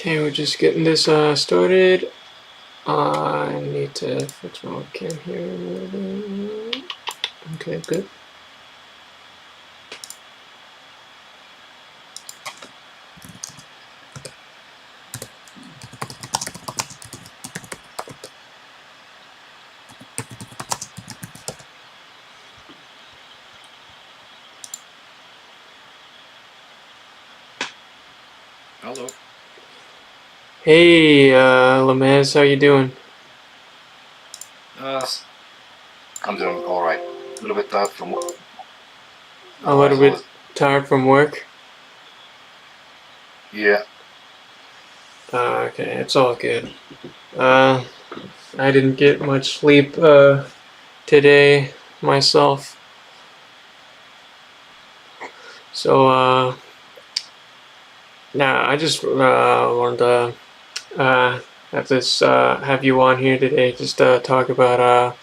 Okay, we're just getting this started. I need to fix my webcam here a little bit. Okay, good. Hello. Hey, LAMEzZ, how you doing? I'm doing all right. A little bit tired from work. A little Otherwise, bit always. tired from work. Yeah. Okay, it's all good. Uh, I didn't get much sleep today myself, so nah, I just wanted to have you on here today just to talk about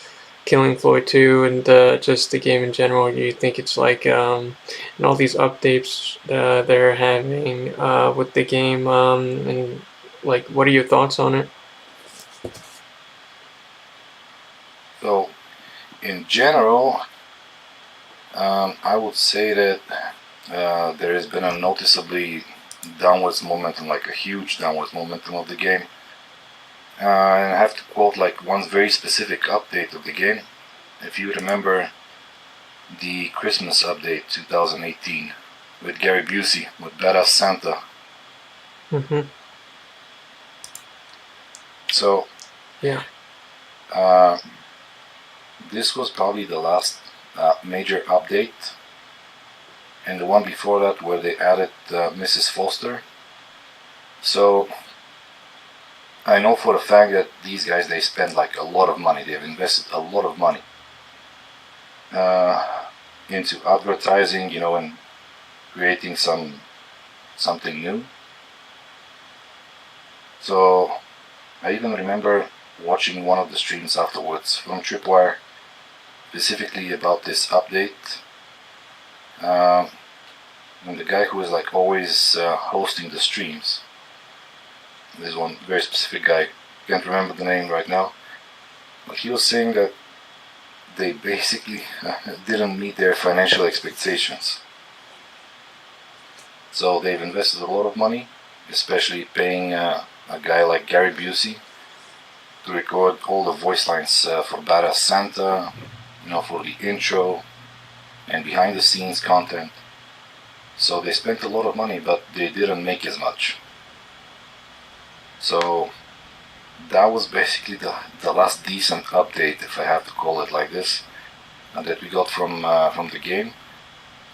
Killing Floor 2 and just the game in general. Do you think it's like and all these updates they're having with the game and like what are your thoughts on it? So, in general, I would say that there has been a noticeably downwards momentum, like a huge downwards momentum of the game. And I have to quote like one very specific update of the game. If you remember the Christmas update 2018 with Gary Busey with Badass Santa. Mm-hmm. So, Yeah. this was probably the last major update, and the one before that where they added Mrs. Foster. So I know for a fact that these guys, they spend like a lot of money. They've invested a lot of money into advertising, and creating something new. So I even remember watching one of the streams afterwards from Tripwire, specifically about this update. And the guy who is like always hosting the streams, there's one very specific guy, can't remember the name right now, but he was saying that they basically didn't meet their financial expectations. So they've invested a lot of money, especially paying a guy like Gary Busey to record all the voice lines for Badass Santa, for the intro and behind the scenes content. So they spent a lot of money, but they didn't make as much. So that was basically the last decent update, if I have to call it like this, that we got from the game.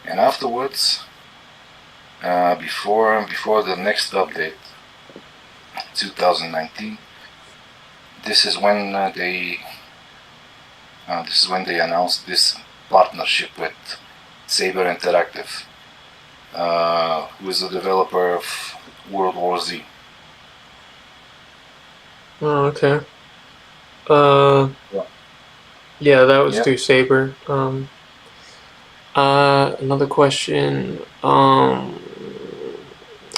And afterwards, before the next update, 2019, this is when they announced this partnership with Saber Interactive, who is the developer of World War Z. Oh, okay. Uh, yeah, that was Yeah. through Saber. Another question.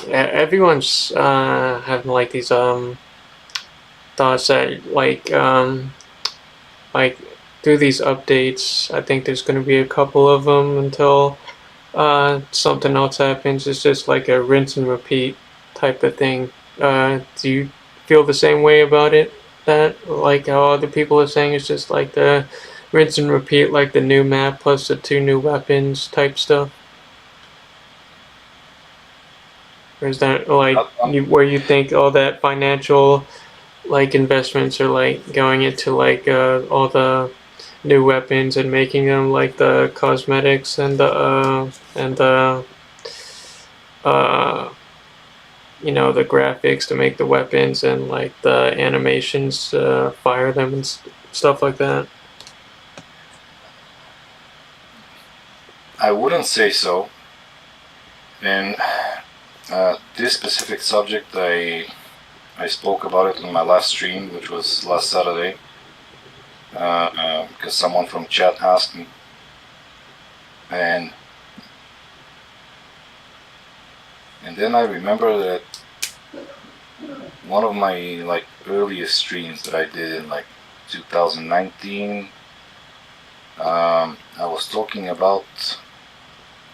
Everyone's having like these thoughts that like through these updates, I think there's going to be a couple of them until something else happens. It's just like a rinse and repeat type of thing. Do you feel the same way about it? That like how other people are saying it's just like the rinse and repeat, like the new map plus the 2 new weapons type stuff? Or is that like where you think all that financial like investments are like going into like all the new weapons and making them like the cosmetics and the uh the graphics to make the weapons and like the animations fire them and stuff like that? I wouldn't say so. And this specific subject, I spoke about it on my last stream, which was last Saturday, because someone from chat asked me, and then I remember that one of my like earliest streams that I did in like 2019. I was talking about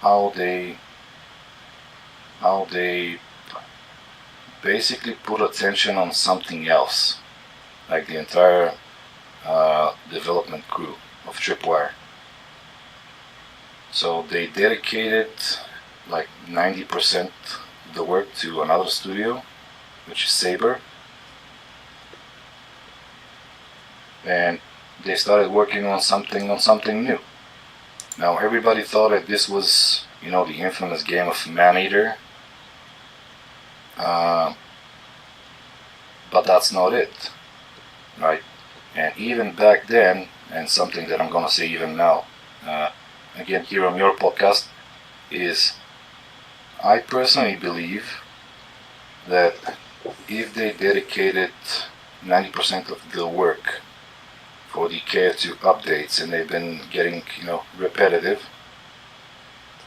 how they basically put attention on something else, like the entire development crew of Tripwire. So they dedicated like 90% of the work to another studio, which is Saber, and they started working on something new. Now everybody thought that this was, the infamous game of Maneater, but that's not it, right? And even back then, and something that I'm gonna say even now, again here on your podcast, is I personally believe that if they dedicated 90% of the work for the KF2 updates, and they've been getting, repetitive,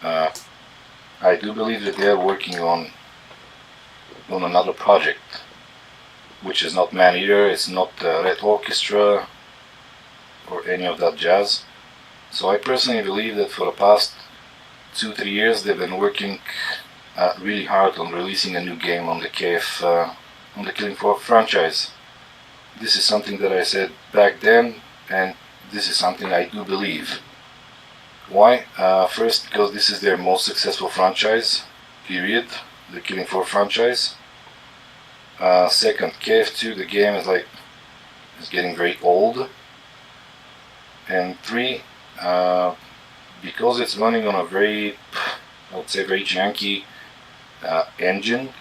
I do believe that they're working on another project, which is not Maneater, it's not Red Orchestra, or any of that jazz. So I personally believe that for the past 2-3 years they've been working really hard on releasing a new game on the on the Killing Floor franchise. This is something that I said back then, and this is something I do believe. Why? First, because this is their most successful franchise, period, the Killing Floor franchise. Second, KF2, the game is getting very old. And three, because it's running on a very, I would say, very janky engine.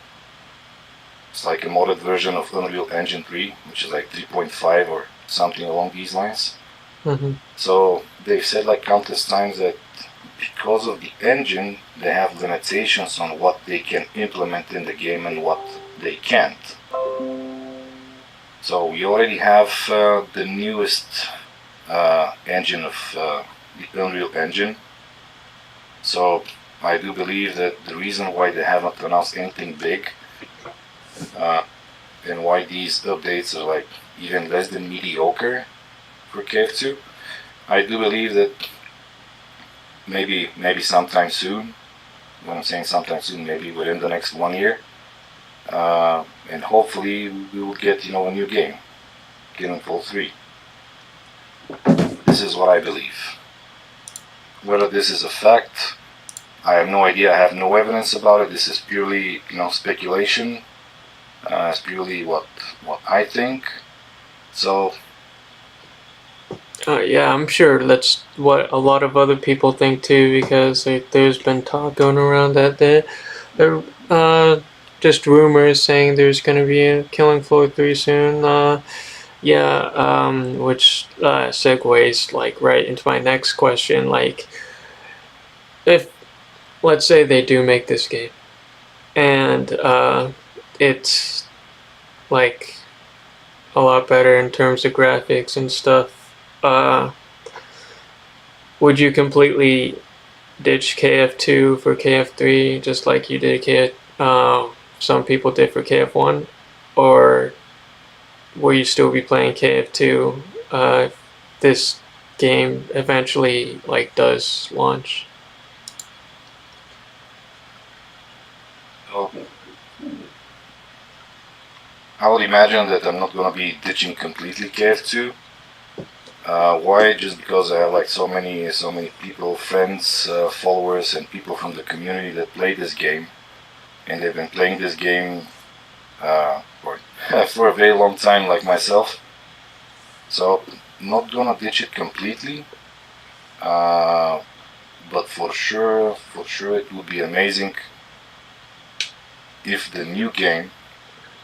It's like a modded version of Unreal Engine 3, which is like 3.5 or something along these lines. Mm-hmm. So they've said like countless times that because of the engine, they have limitations on what they can implement in the game and what they can't. So we already have the newest engine of the Unreal Engine. So I do believe that the reason why they haven't announced anything big and why these updates are like even less than mediocre for KF2, I do believe that maybe sometime soon, when I'm saying sometime soon, maybe within the next 1 year, and hopefully we will get a new game, Killing Floor 3. This is what I believe. Whether this is a fact, I have no idea. I have no evidence about it. This is purely, speculation. It's purely what I think. So. Yeah, I'm sure that's what a lot of other people think too, because there's been talk going around that they're just rumors saying there's going to be a Killing Floor 3 soon. Which segues like right into my next question. Like, if let's say they do make this game, and it's like a lot better in terms of graphics and stuff, would you completely ditch KF2 for KF3 just like you did some people did for KF1, or will you still be playing KF2 if this game eventually does launch? Well, I would imagine that I'm not going to be ditching completely KF2. Why? Just because I have so many people, friends, followers, and people from the community that play this game, and they've been playing this game for a very long time, like myself. So not gonna ditch it completely, but for sure it would be amazing if the new game,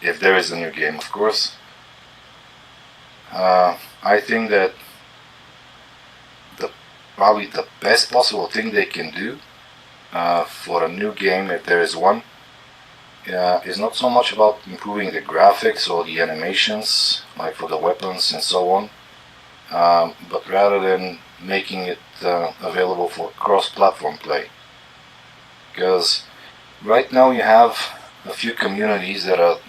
if there is a new game, of course. I think that probably the best possible thing they can do for a new game, if there is one, is not so much about improving the graphics or the animations, like for the weapons and so on, but rather than making it available for cross-platform play. Because right now you have a few communities that are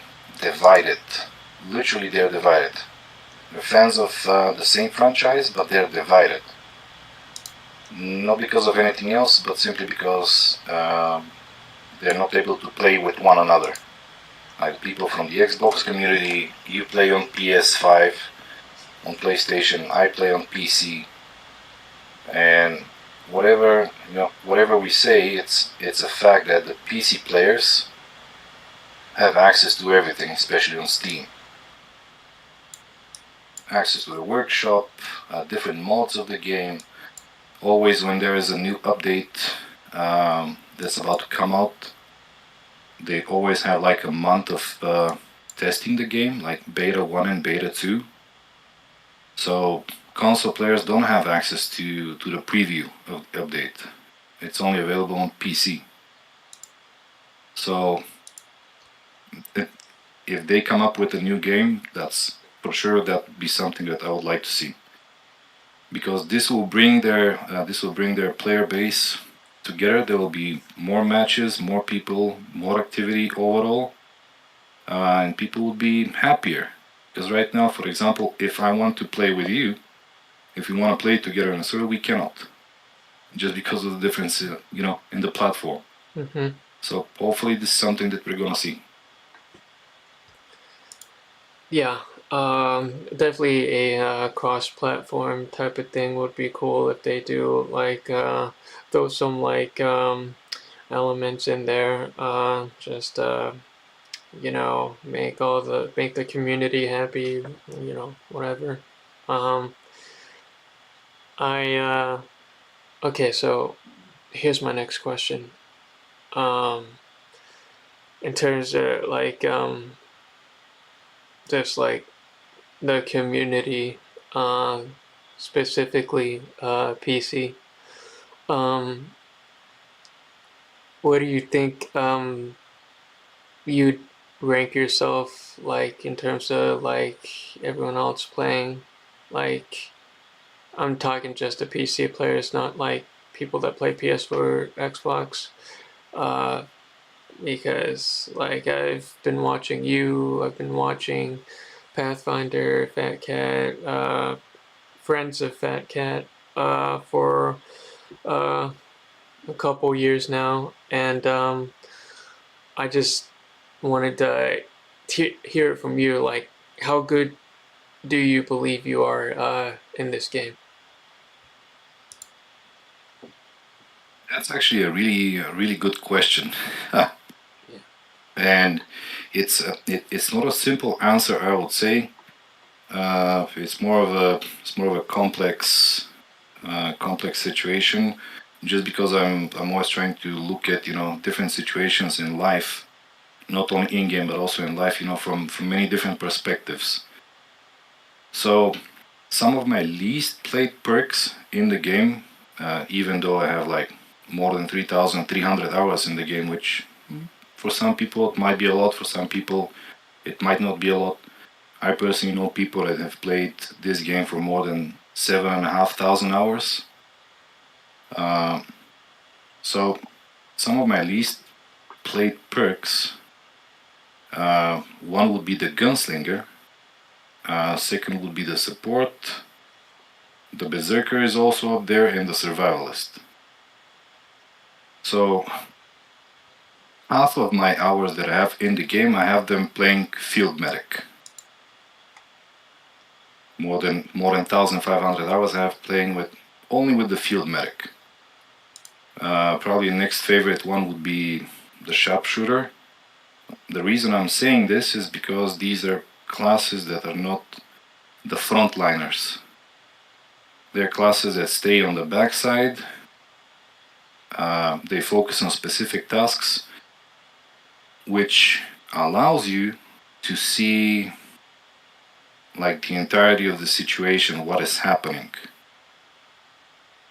divided. Literally, they're divided. They're fans of the same franchise, but they're divided. Not because of anything else, but simply because they're not able to play with one another. Like people from the Xbox community, you play on PS5, on PlayStation, I play on PC, and whatever we say, it's a fact that the PC players have access to everything, especially on Steam. Access to the workshop, different mods of the game. Always when there is a new update that's about to come out, they always have like a month of testing the game, like beta 1 and beta 2. So console players don't have access to the preview of the update. It's only available on PC. So if they come up with a new game, that's for sure that would be something that I would like to see, because this will bring their player base together. There will be more matches, more people, more activity overall, and people will be happier. Because right now, for example, if I want to play with you, if we want to play together in a server, we cannot, just because of the difference, in the platform. Mm-hmm. So hopefully, this is something that we're gonna see. Yeah, definitely a cross-platform type of thing would be cool if they do, like throw some like elements in there, just make the community happy, whatever. Um, I Okay, so here's my next question. In terms of like just like the community, specifically PC. Um, what do you think you'd rank yourself like in terms of like everyone else playing? Like I'm talking just the PC players, not like people that play PS4 or Xbox. Uh, because like I've been watching you, I've been watching Pathfinder, Fat Cat, Friends of Fat Cat, for uh, a couple years now, and I just wanted to hear it from you. Like, how good do you believe you are in this game? That's actually a really good question. Yeah. And it's not a simple answer, I would say. It's more of a complex situation. Just because I'm always trying to look at different situations in life, not only in game but also in life, from many different perspectives. So some of my least played perks in the game, even though I have like more than 3,300 hours in the game, which for some people it might be a lot, for some people it might not be a lot. I personally know people that have played this game for more than 7,500 hours. Uh, so some of my least played perks, one would be the gunslinger, second would be the support, the berserker is also up there, and the survivalist. So half of my hours that I have in the game, I have them playing field medic. More than 1,500 hours I have playing only with the field medic. Probably the next favorite one would be the sharpshooter. The reason I'm saying this is because these are classes that are not the frontliners. They're classes that stay on the backside. They focus on specific tasks, which allows you to see like the entirety of the situation, what is happening,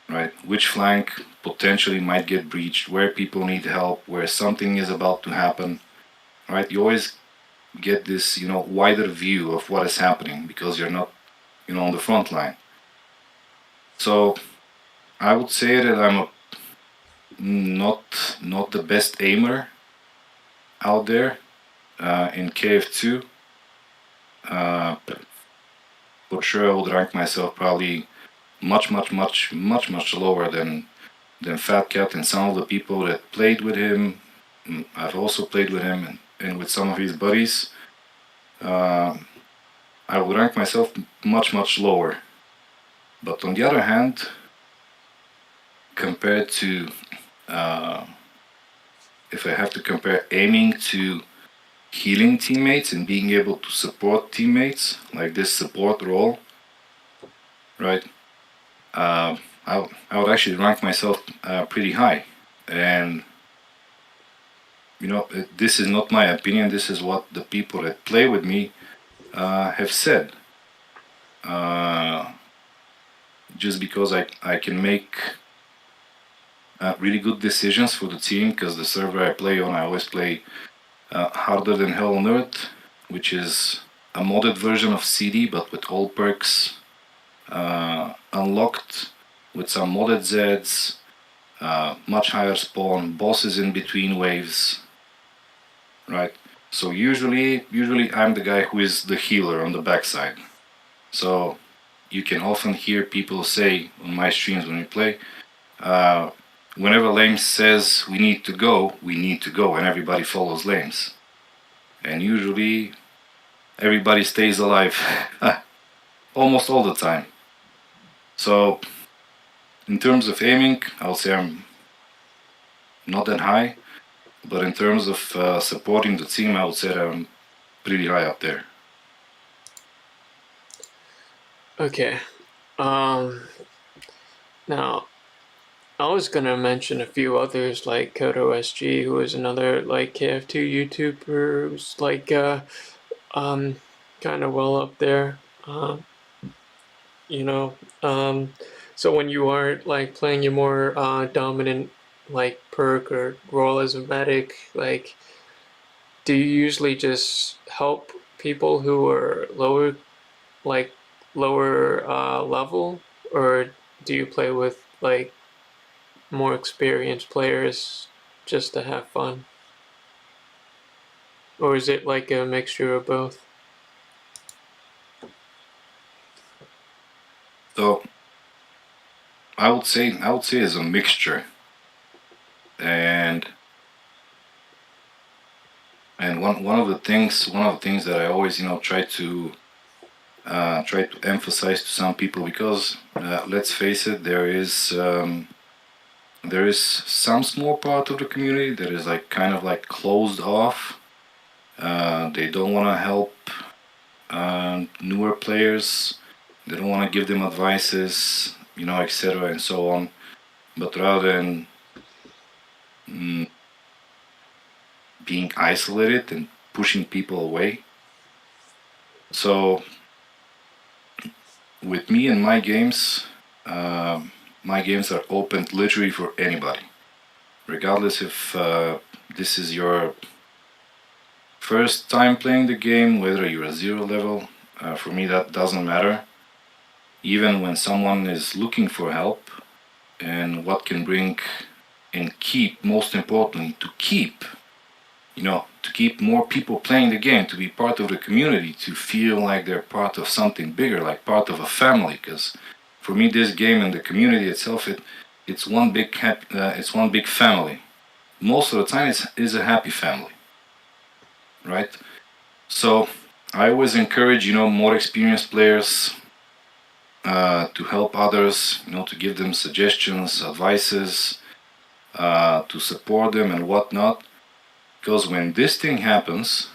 right? Which flank potentially might get breached, where people need help, where something is about to happen, right? You always get this, wider view of what is happening because you're not, on the front line. So I would say that I'm not the best aimer out there. in KF2, for sure I would rank myself probably much lower than Fat Cat and some of the people that played with him. I've also played with him and with some of his buddies. I would rank myself much lower. But on the other hand, compared to if I have to compare aiming to healing teammates and being able to support teammates, like this support role, right? I would actually rank myself pretty high. And you know, this is not my opinion. This is what the people that play with me have said. Just because I can make really good decisions for the team, because the server I play on, I always play Harder Than Hell on Earth, which is a modded version of CD, but with all perks unlocked, with some modded Zeds, much higher spawn, bosses in between waves, right? So usually I'm the guy who is the healer on the backside. So you can often hear people say on my streams when we play, whenever LAMEzZ says we need to go, and everybody follows LAMEzZ. And usually everybody stays alive almost all the time. So in terms of aiming, I would say I'm not that high, but in terms of supporting the team, I would say that I'm pretty high up there. Okay. Now, I was gonna mention a few others like Kodo SG, who is another like KF2 YouTuber who's like kind of well up there. You know, so when you are like playing your more dominant like perk or role as a medic, like do you usually just help people who are lower level, or do you play with like more experienced players just to have fun? Or is it like a mixture of both? So I would say it's a mixture, and one of the things that I always try to emphasize to some people, because let's face it, there is some small part of the community that is like kind of like closed off. They don't want to help newer players. They don't want to give them advices, etc. and so on. But rather than being isolated and pushing people away. So with me and my games are open literally for anybody, regardless if this is your first time playing the game, whether you're a 0 level. For me, that doesn't matter. Even when someone is looking for help and what can bring and keep, most importantly, to keep more people playing the game, to be part of the community, to feel like they're part of something bigger, like part of a family. Because for me, this game and the community itself, it's one big family. Most of the time, it's a happy family, right? So I always encourage more experienced players to help others, to give them suggestions, advices, to support them and whatnot. Because when this thing happens,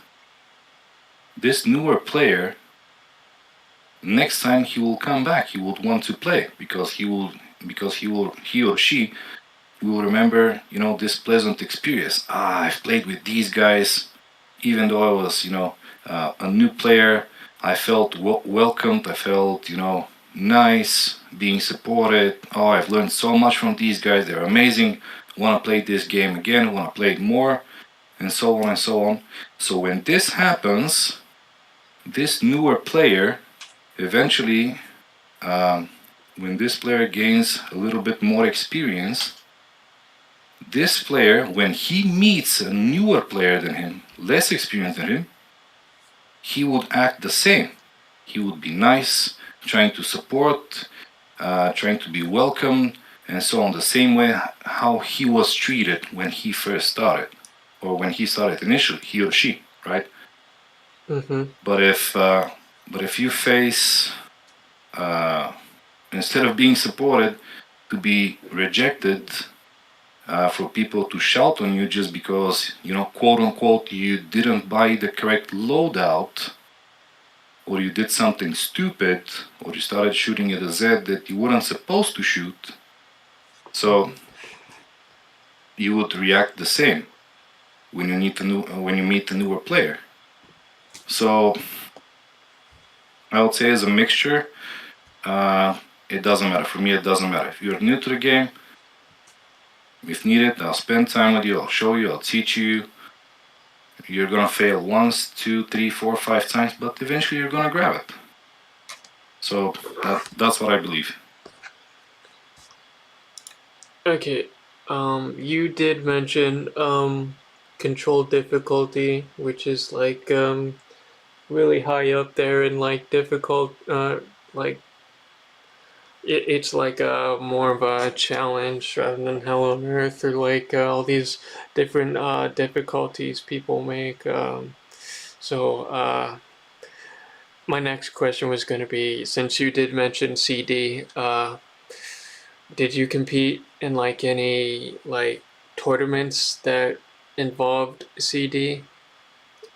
this newer player, next time he will come back, he would want to play, because he or she will remember, this pleasant experience. I've played with these guys, even though I was, a new player. I felt welcomed. I felt, nice, being supported. Oh, I've learned so much from these guys. They're amazing. Want to play this game again. Want to play it more. And so on and so on. So when this happens, this newer player, eventually, when this player gains a little bit more experience, this player, when he meets a newer player than him, less experienced than him, he would act the same. He would be nice, trying to support, trying to be welcome, and so on, the same way how he was treated when he first started, or when he started initially, he or she, right? Mm-hmm. But if you face, instead of being supported, to be rejected, for people to shout on you just because, quote unquote, you didn't buy the correct loadout, or you did something stupid, or you started shooting at a Z that you weren't supposed to shoot, so you would react the same when when you meet a newer player. So I would say, as a mixture, it doesn't matter. For me, it doesn't matter. If you're new to the game, if needed, I'll spend time with you, I'll show you, I'll teach you. You're gonna fail once, two, three, four, 5 times, but eventually you're gonna grab it. So that's what I believe. Okay. You did mention control difficulty, which is like really high up there in like difficult like it's like a more of a challenge rather than hell on earth, or like all these different difficulties people make. So my next question was going to be, since you did mention CD, did you compete in like any like tournaments that involved CD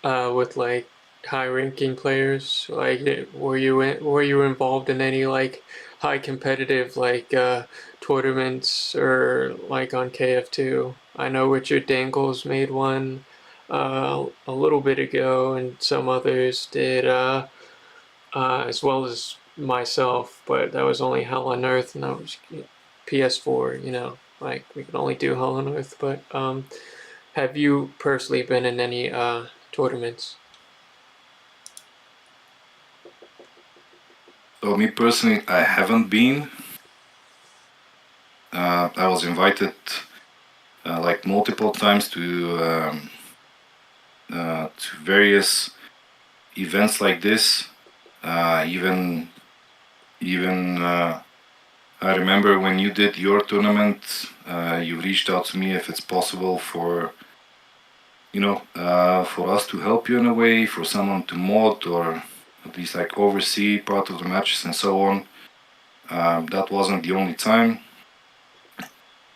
with like high-ranking players? Like, were you involved in any like high competitive like tournaments, or like on KF2? I know Richard Dangles made one a little bit ago, and some others did as well as myself, but that was only Hell on Earth, and that was PS4. Like we could only do Hell on Earth. But have you personally been in any tournaments? So me personally, I haven't been. I was invited like multiple times to various events like this. Even I remember when you did your tournament, you reached out to me if it's possible for us to help you in a way, for someone to mod or at least like oversee part of the matches and so on. That wasn't the only time.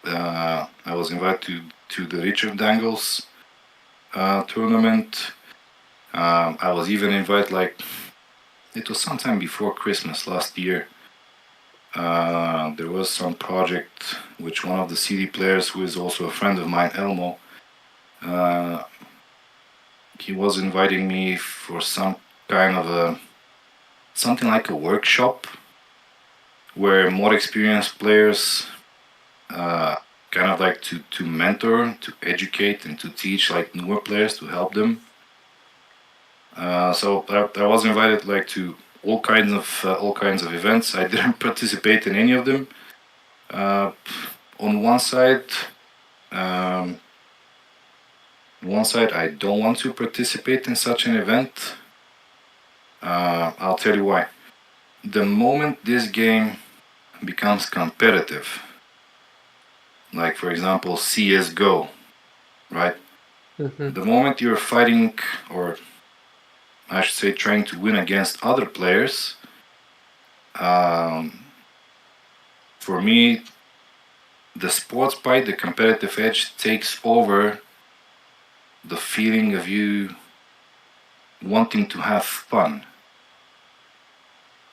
I was invited to the Richard Dangles tournament. I was even invited, like, it was sometime before Christmas last year. There was some project which one of the CD players, who is also a friend of mine, Elmo, he was inviting me for some kind of something like a workshop where more experienced players kind of like to mentor, to educate, and to teach like newer players, to help them. So I was invited like to all kinds of events. I didn't participate in any of them. On um, one side, I don't want to participate in such an event. I'll tell you why. The moment this game becomes competitive, like for example CS:GO, right? Mm-hmm. The moment you're fighting, or I should say trying to win against other players, um, for me, the sports bite, the competitive edge, takes over the feeling of you wanting to have fun.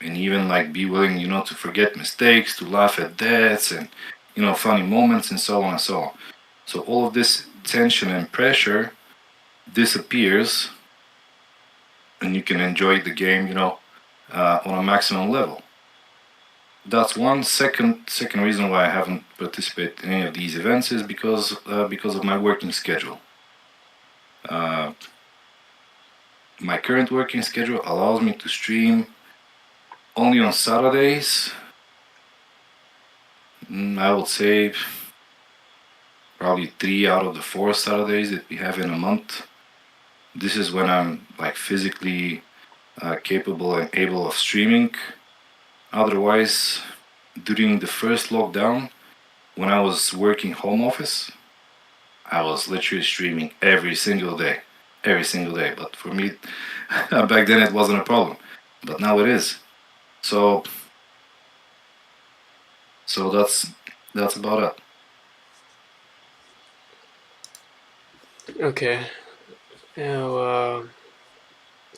And even like be willing, to forget mistakes, to laugh at deaths and, funny moments and so on and so on. So all of this tension and pressure disappears, and you can enjoy the game, on a maximum level. That's one second reason why I haven't participated in any of these events, is because of my working schedule. Uh, my current working schedule allows me to stream only on Saturdays. I would say probably 3 out of the 4 Saturdays that we have in a month. This is when I'm like physically capable and able of streaming. Otherwise, during the first lockdown, when I was working home office, I was literally streaming every single day. Every single day. But for me, back then it wasn't a problem. But now it is. So that's about it. Okay. Now,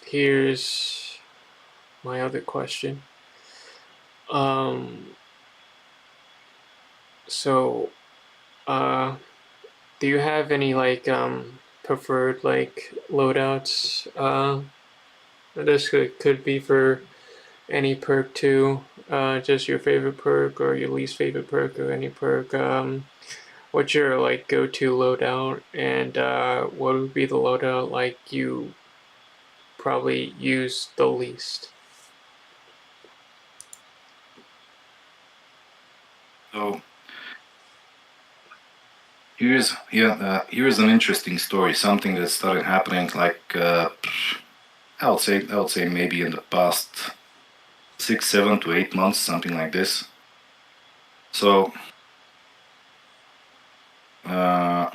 here's my other question. Um, so, uh, do you have any like preferred like loadouts? This could be for any perk too. Just your favorite perk or your least favorite perk or any perk. What's your like go-to loadout, and what would be the loadout like you probably use the least? So here's an interesting story. Something that started happening like I would say maybe in the past 6, 7 to 8 months, something like this. So uh,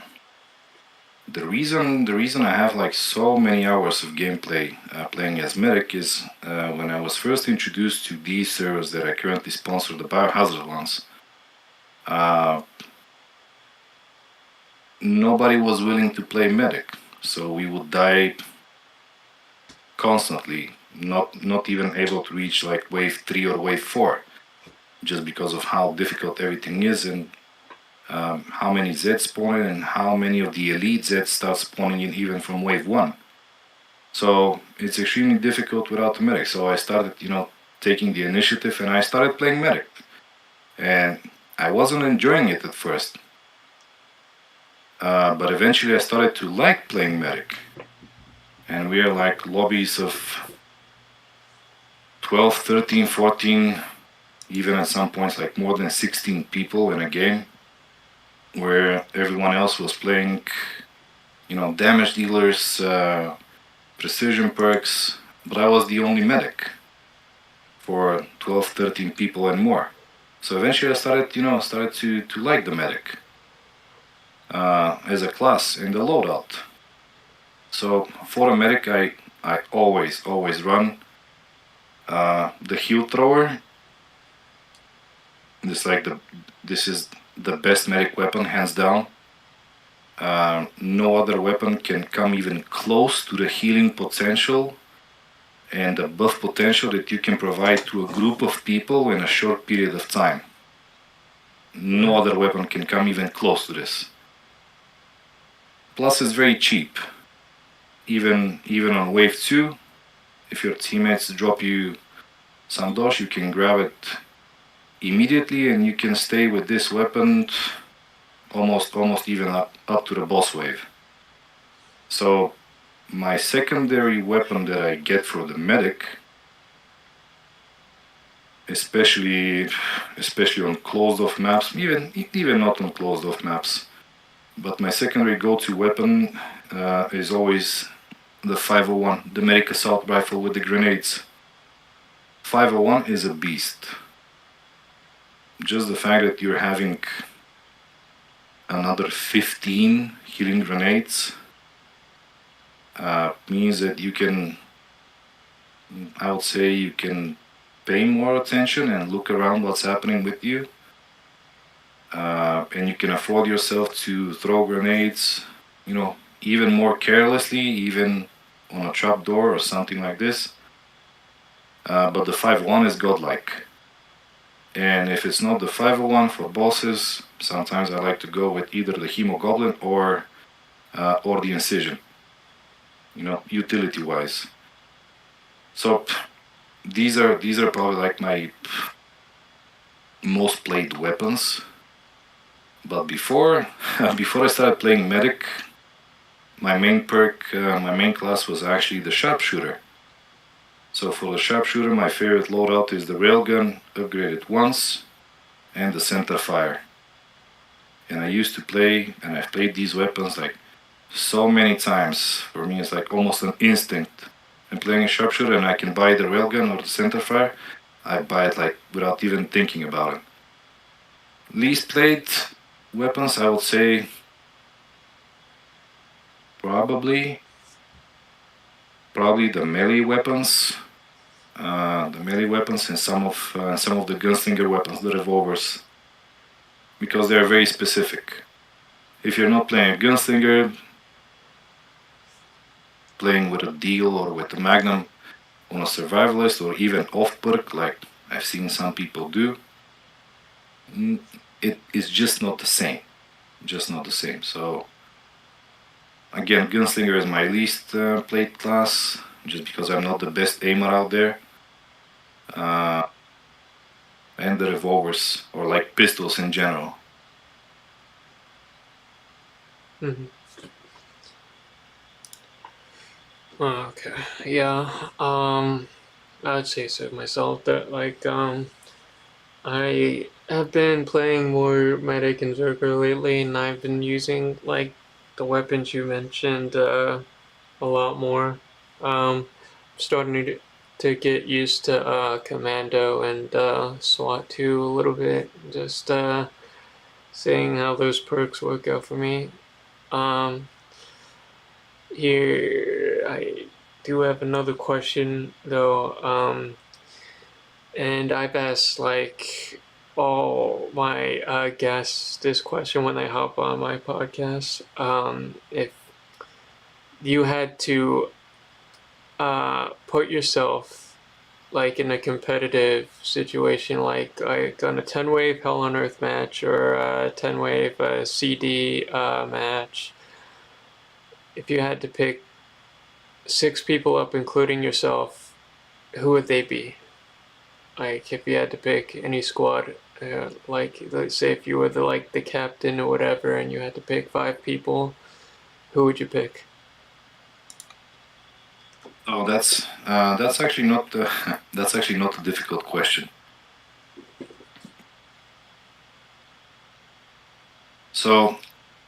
the reason I have like so many hours of gameplay playing as medic is when I was first introduced to these servers that I currently sponsor, the biohazard ones. Uh, Nobody was willing to play medic, so we would die constantly, not even able to reach like wave 3 or wave 4, just because of how difficult everything is, and how many Zeds spawn in, and how many of the elite Zeds start spawning in even from wave 1. So it's extremely difficult without the medic. So I started, taking the initiative, and I started playing medic. And I wasn't enjoying it at first. But eventually I started to like playing medic. And we are like lobbies of 12, 13, 14, even at some points like more than 16 people in a game, where everyone else was playing, damage dealers, precision perks, but I was the only medic for 12, 13 people and more. So eventually I started to like the medic as a class in the loadout. So for a medic, I always run the heal thrower. This is the best medic weapon, hands down. No other weapon can come even close to the healing potential and the buff potential that you can provide to a group of people in a short period of time. No other weapon can come even close to this. Plus, it's very cheap. Even on wave 2, if your teammates drop you some dosh, you can grab it immediately, and you can stay with this weapon almost even up to the boss wave. So my secondary weapon that I get for the medic, especially on closed off maps, even not on closed off maps, but my secondary go-to weapon is always the 501, the medic assault rifle with the grenades. 501 is a beast. Just the fact that you're having another 15 healing grenades means that I would say you can pay more attention and look around what's happening with you. And you can afford yourself to throw grenades, even more carelessly, even on a trap door or something like this. But the 5-1 is godlike. And if it's not the 501 for bosses, sometimes I like to go with either the Hemogoblin or the Incision, utility-wise. So these are probably like my most played weapons. But before I started playing medic, my main perk, my main class was actually the sharpshooter. So for the sharpshooter, my favorite loadout is the railgun, upgraded once, and the center fire. And I used to play, and I've played these weapons like so many times. For me, it's like almost an instinct. I'm playing a sharpshooter and I can buy the railgun or the centerfire. I buy it like without even thinking about it. Least played weapons, I would say probably the melee weapons. The melee weapons and some of the gunslinger weapons, the revolvers, because they are very specific. If you're not playing a gunslinger, playing with a deal or with a magnum on a survivalist or even off perk, like I've seen some people do, it is just not the same. Just not the same. So again, gunslinger is my least played class, just because I'm not the best aimer out there. And the revolvers, or like pistols in general. Mm-hmm. Okay. Yeah. I'd say so myself. That like I have been playing more medic and Zerker lately, and I've been using like the weapons you mentioned a lot more. Starting to get used to Commando and SWAT 2 a little bit. Just seeing how those perks work out for me. Um, Here, I do have another question though, and I've asked like all my guests this question when they hop on my podcast. If you had to put yourself like in a competitive situation, like on a 10 wave Hell on Earth match or a 10 wave CD match, if you had to pick 6 people up, including yourself, who would they be? Like, if you had to pick any squad, like, let's say if you were the captain or whatever, and you had to pick 5 people, who would you pick? Oh, that's actually not that's actually not a difficult question. So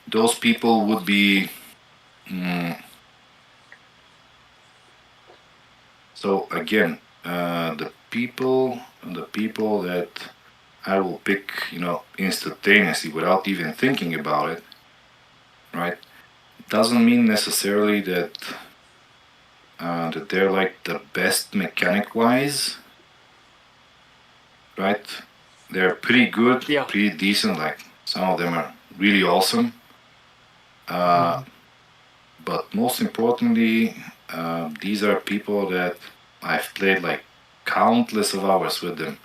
those people would be. So again, the people that I will pick, instantaneously without even thinking about it, right? Doesn't mean necessarily that they're like the best mechanic wise, right? They're pretty good, Yeah. pretty decent. Like some of them are really awesome. But most importantly, these are people that I've played like countless of hours with them,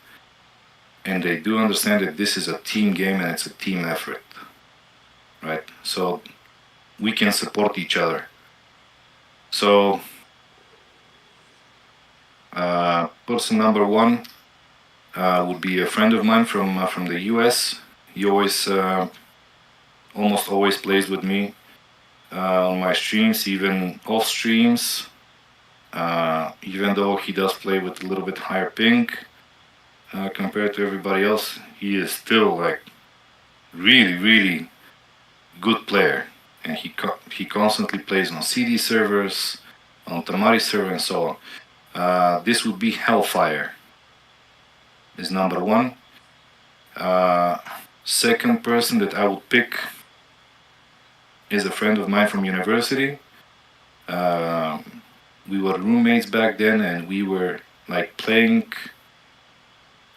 and they do understand that this is a team game and it's a team effort, right? So we can support each other. So person number one would be a friend of mine from the U.S. He almost always plays with me on my streams, even off streams. Even though he does play with a little bit higher ping compared to everybody else, he is still like really, really good player, and he constantly plays on CD servers, on Tamari server, and so on. This would be Hellfire. Is number one. Second person that I would pick is a friend of mine from university. We were roommates back then, and we were like playing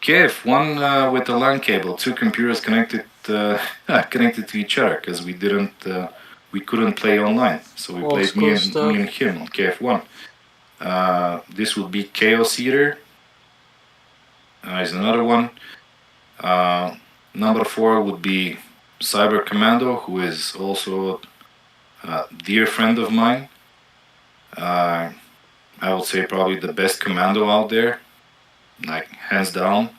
KF1 with a LAN cable, 2 computers connected to each other, because we couldn't play online, so we Old played school me stuff. and him on KF1. This would be Chaos Eater. Is another one. Number 4 would be Cyber Commando, who is also a dear friend of mine. I would say probably the best commando out there, like hands down,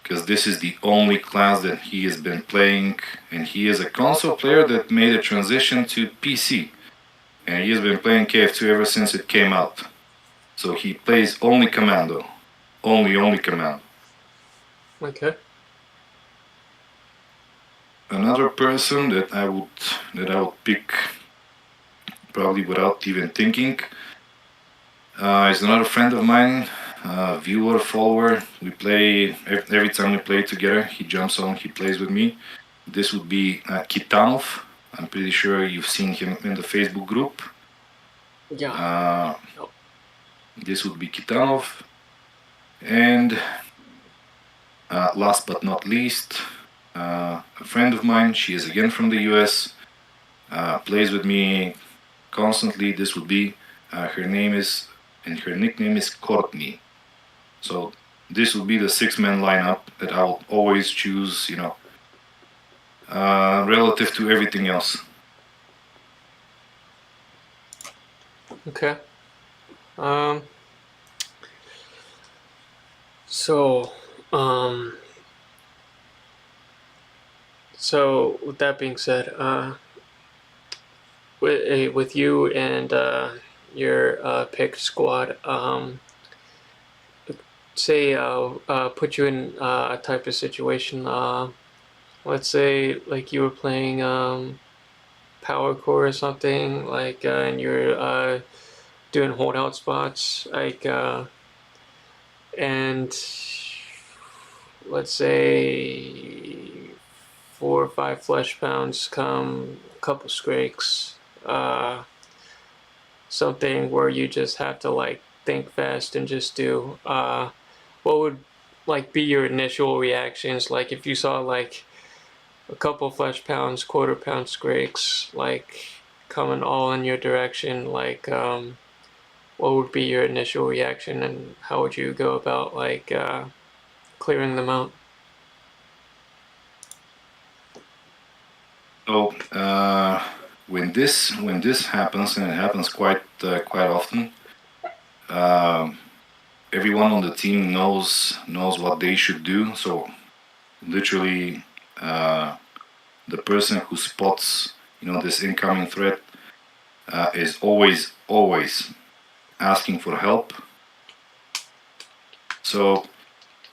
because this is the only class that he has been playing, and he is a console player that made a transition to PC, and he has been playing KF2 ever since it came out. So he plays only commando, only commando. Okay. Another person that I would pick probably without even thinking. He's another friend of mine, viewer, follower. We play every time we play together. He jumps on, he plays with me. This would be Kitanov. I'm pretty sure you've seen him in the Facebook group. Yeah. Uh, Yep. this would be Kitanov. And last but not least, a friend of mine. She is again from the US. Plays with me constantly. This would be her name is, and her nickname is Courtney. So this will be the six-man lineup that I will always choose. Relative to everything else. Okay. Um. So, um. So with that being said, with you and your pick squad, say put you in a type of situation. Let's say like you were playing power core or something like, and you're doing holdout spots like, and let's say 4 or 5 flesh pounds come, a couple scrakes, uh, something where you just have to like think fast and just do. What would like be your initial reactions? Like if you saw like a couple flesh pounds, quarter pound scrakes, like coming all in your direction, like what would be your initial reaction and how would you go about like clearing them out? So when this happens, and it happens quite often, uh, everyone on the team knows what they should do. So literally, the person who spots this incoming threat is always asking for help. So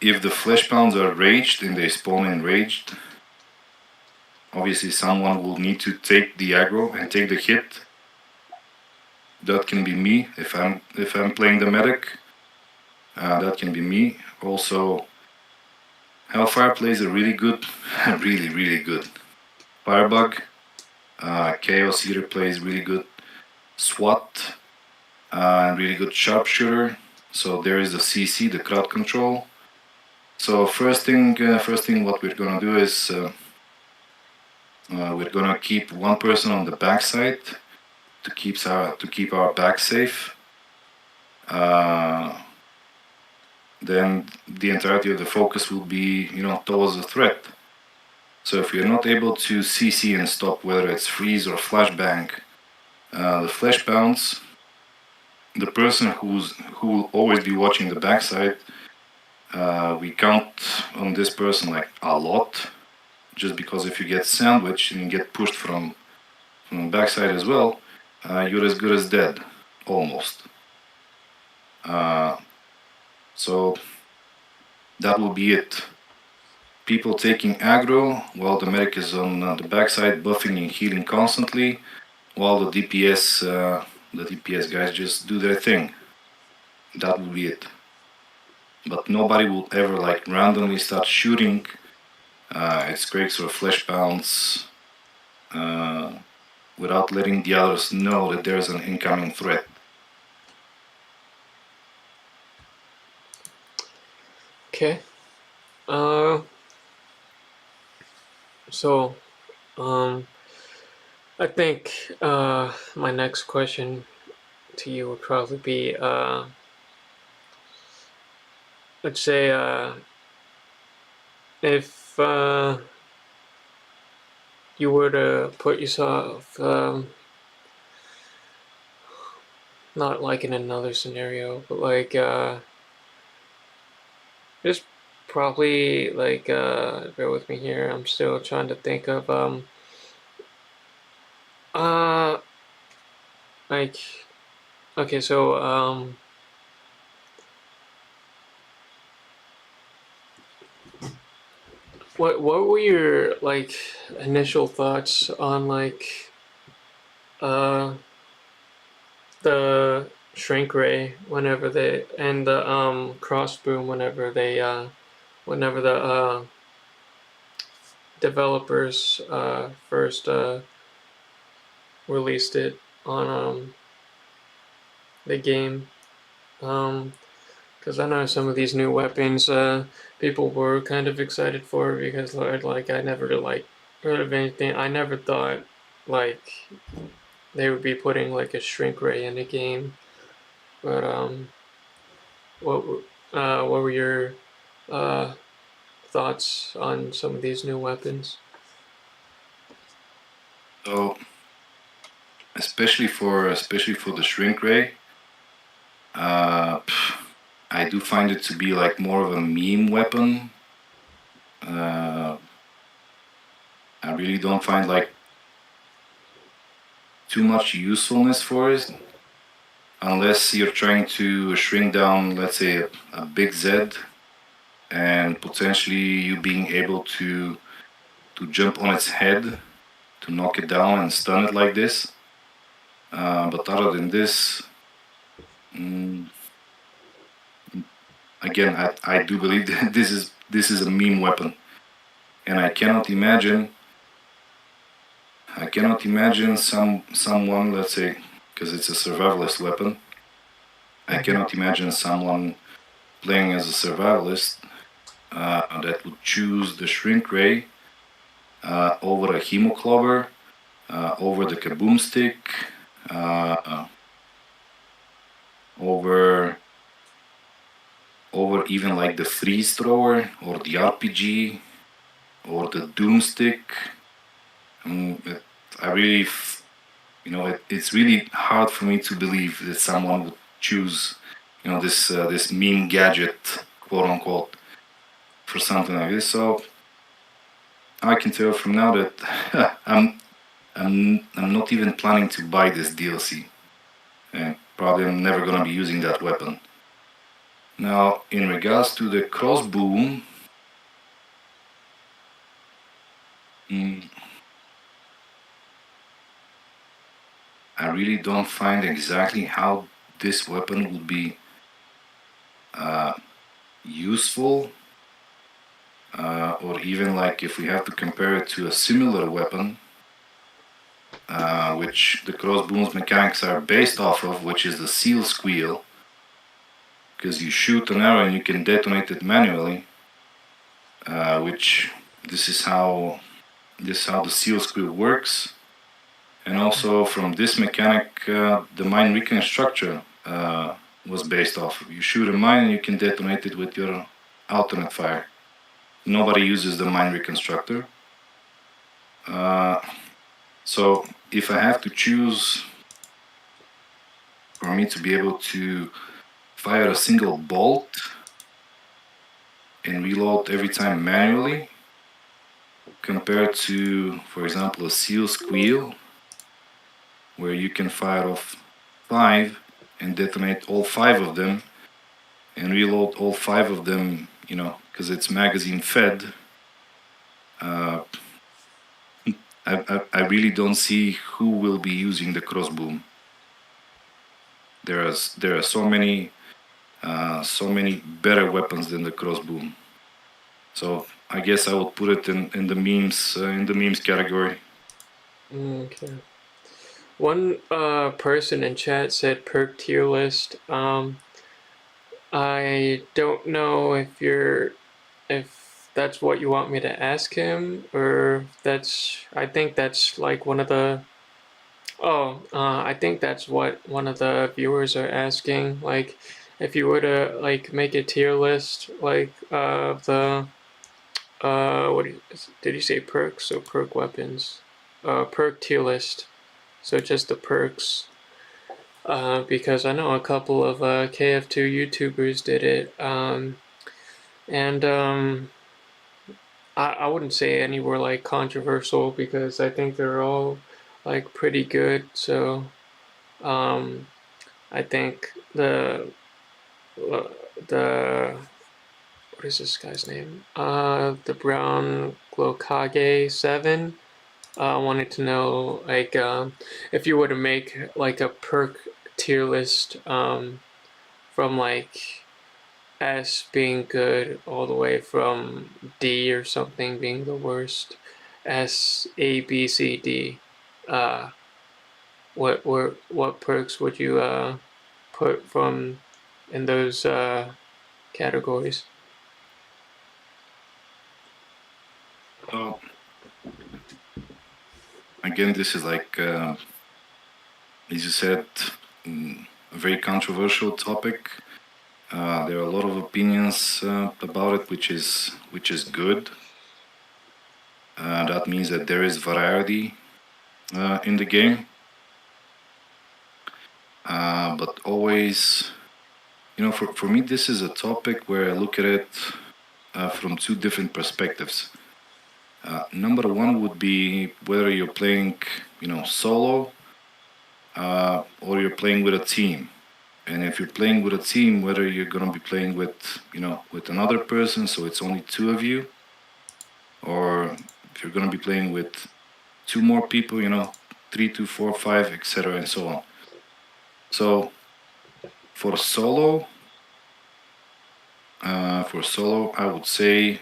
if the flesh pounds are raged and they spawn enraged, obviously someone will need to take the aggro and take the hit. That can be me if I'm playing the medic. That can be me. Also, Hellfire plays a really good, really good Firebug. Chaos Eater plays really good SWAT and really good Sharpshooter. So there is the CC, the crowd control. So first thing, what we're gonna do is we're gonna keep one person on the backside to keep our back safe. Then the entirety of the focus will be towards the threat. So if you're not able to CC and stop, whether it's freeze or flashbang, the flash bounce, the person who will always be watching the backside, we count on this person like a lot, just because if you get sandwiched and you get pushed from the backside as well, you're as good as dead, almost. So that will be it. People taking aggro while the medic is on the backside buffing and healing constantly, while the DPS guys just do their thing. That will be it. But nobody will ever like randomly start shooting its Scrakes or flesh bounce without letting the others know that there's an incoming threat. Okay. Uh, so, um, I think my next question to you would probably be, let's say, if you were to put yourself, not like in another scenario, but like just probably like bear with me here. I'm still trying to think of uh like okay, so what were your like initial thoughts on like uh the shrink ray whenever they and the cross boom whenever the developers first released it on the game. Because I know some of these new weapons, people were kind of excited for because like I never like heard of anything. I never thought like they would be putting like a shrink ray in the game. But what what were your uh, thoughts on some of these new weapons? So especially for the shrink ray, uh, I do find it to be like more of a meme weapon. Uh, I really don't find like too much usefulness for it, unless you're trying to shrink down, let's say, a big Z, and potentially you being able to jump on its head to knock it down and stun it like this. But other than this, mm, again, I do believe that this is a meme weapon, and I cannot imagine someone, let's say, because it's a survivalist weapon. I cannot imagine someone playing as a survivalist that would choose the shrink ray over a hemoclover, over the kaboom stick, uh, over even like the freeze thrower or the RPG or the doom stick. I really, it's really hard for me to believe that someone would choose, this meme gadget, quote unquote, for something like this. So I can tell from now that I'm not even planning to buy this DLC, and probably I'm never gonna be using that weapon. Now, in regards to the crossbow, mm, I really don't find exactly how this weapon would be uh, useful, or even like if we have to compare it to a similar weapon, which the crossbow's mechanics are based off of, which is the seal squeal, because you shoot an arrow and you can detonate it manually, which this is how the seal squeal works. And also from this mechanic, the mine reconstructor was based off. You shoot a mine and you can detonate it with your alternate fire. Nobody uses the mine reconstructor. So if I have to choose for me to be able to fire a single bolt and reload every time manually, compared to, for example, a seal squeal, where you can fire off 5 and detonate all 5 of them and reload all 5 of them, because it's magazine fed. uh, I really don't see who will be using the crossbow. There are so many better weapons than the crossbow. So I guess I will put it in the memes category. Okay. One person in chat said perk tier list. I don't know if that's what you want me to ask him or if that's I think that's like one of the I think that's what one of the viewers are asking. Like, if you were to like make a tier list, like the did you say perks or perk weapons? Perk tier list. So just the perks. Because I know a couple of KF2 YouTubers did it. And I wouldn't say any were like controversial because I think they're all like pretty good. So um, I think the what is this guy's name? The Brown Glokage 7. I wanted to know like if you were to make like a perk tier list from like S being good all the way from D or something being the worst. S, A, B, C, D. Uh, what perks would you put from in those categories? So again, this is like, as you said, a very controversial topic. There are a lot of opinions about it, which is good. That means that there is variety in the game, but always, for me, this is a topic where I look at it from two different perspectives. Number one would be whether you're playing, solo, or you're playing with a team. And if you're playing with a team, whether you're going to be playing with another person, so it's only two of you, or if you're going to be playing with two more people, three, two, four, five, etc., and so on. So for solo, I would say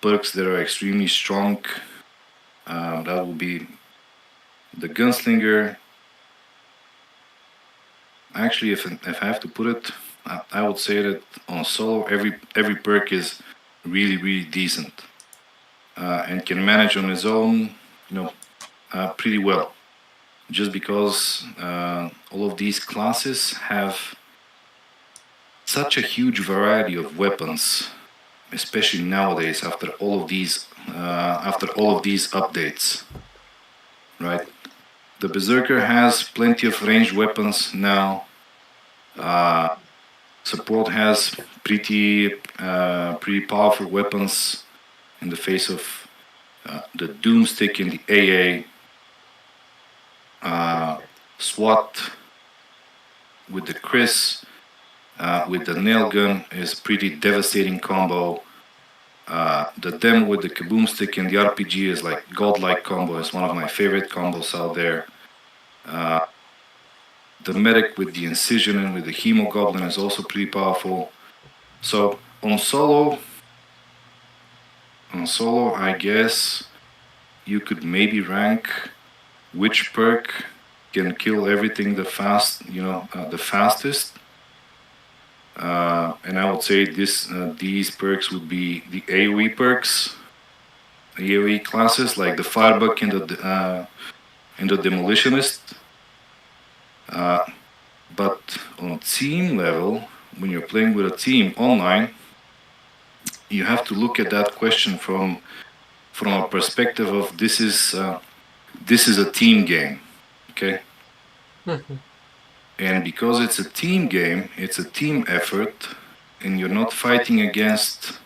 perks that are extremely strong. That would be the gunslinger. Actually, if I have to put it, I would say that on solo, every perk is really really decent, and can manage on his own, pretty well. Just because all of these classes have such a huge variety of weapons, especially nowadays after all of these updates, right? The Berserker has plenty of ranged weapons now. Uh, Support has pretty powerful weapons in the face of the Doomstick and the AA. SWAT with the Chris, with the nail gun is pretty devastating combo. The demo with the kaboom stick and the RPG is like godlike combo. It's one of my favorite combos out there. The medic with the incision and with the hemogoblin is also pretty powerful. So on solo, I guess you could maybe rank which perk can kill everything the fastest. And I would say these perks would be the AoE perks, AoE classes like the Firebug and the Demolitionist. But on team level, when you're playing with a team online, you have to look at that question from a perspective of this is a team game, okay? And because it's a team game, it's a team effort, and you're not fighting against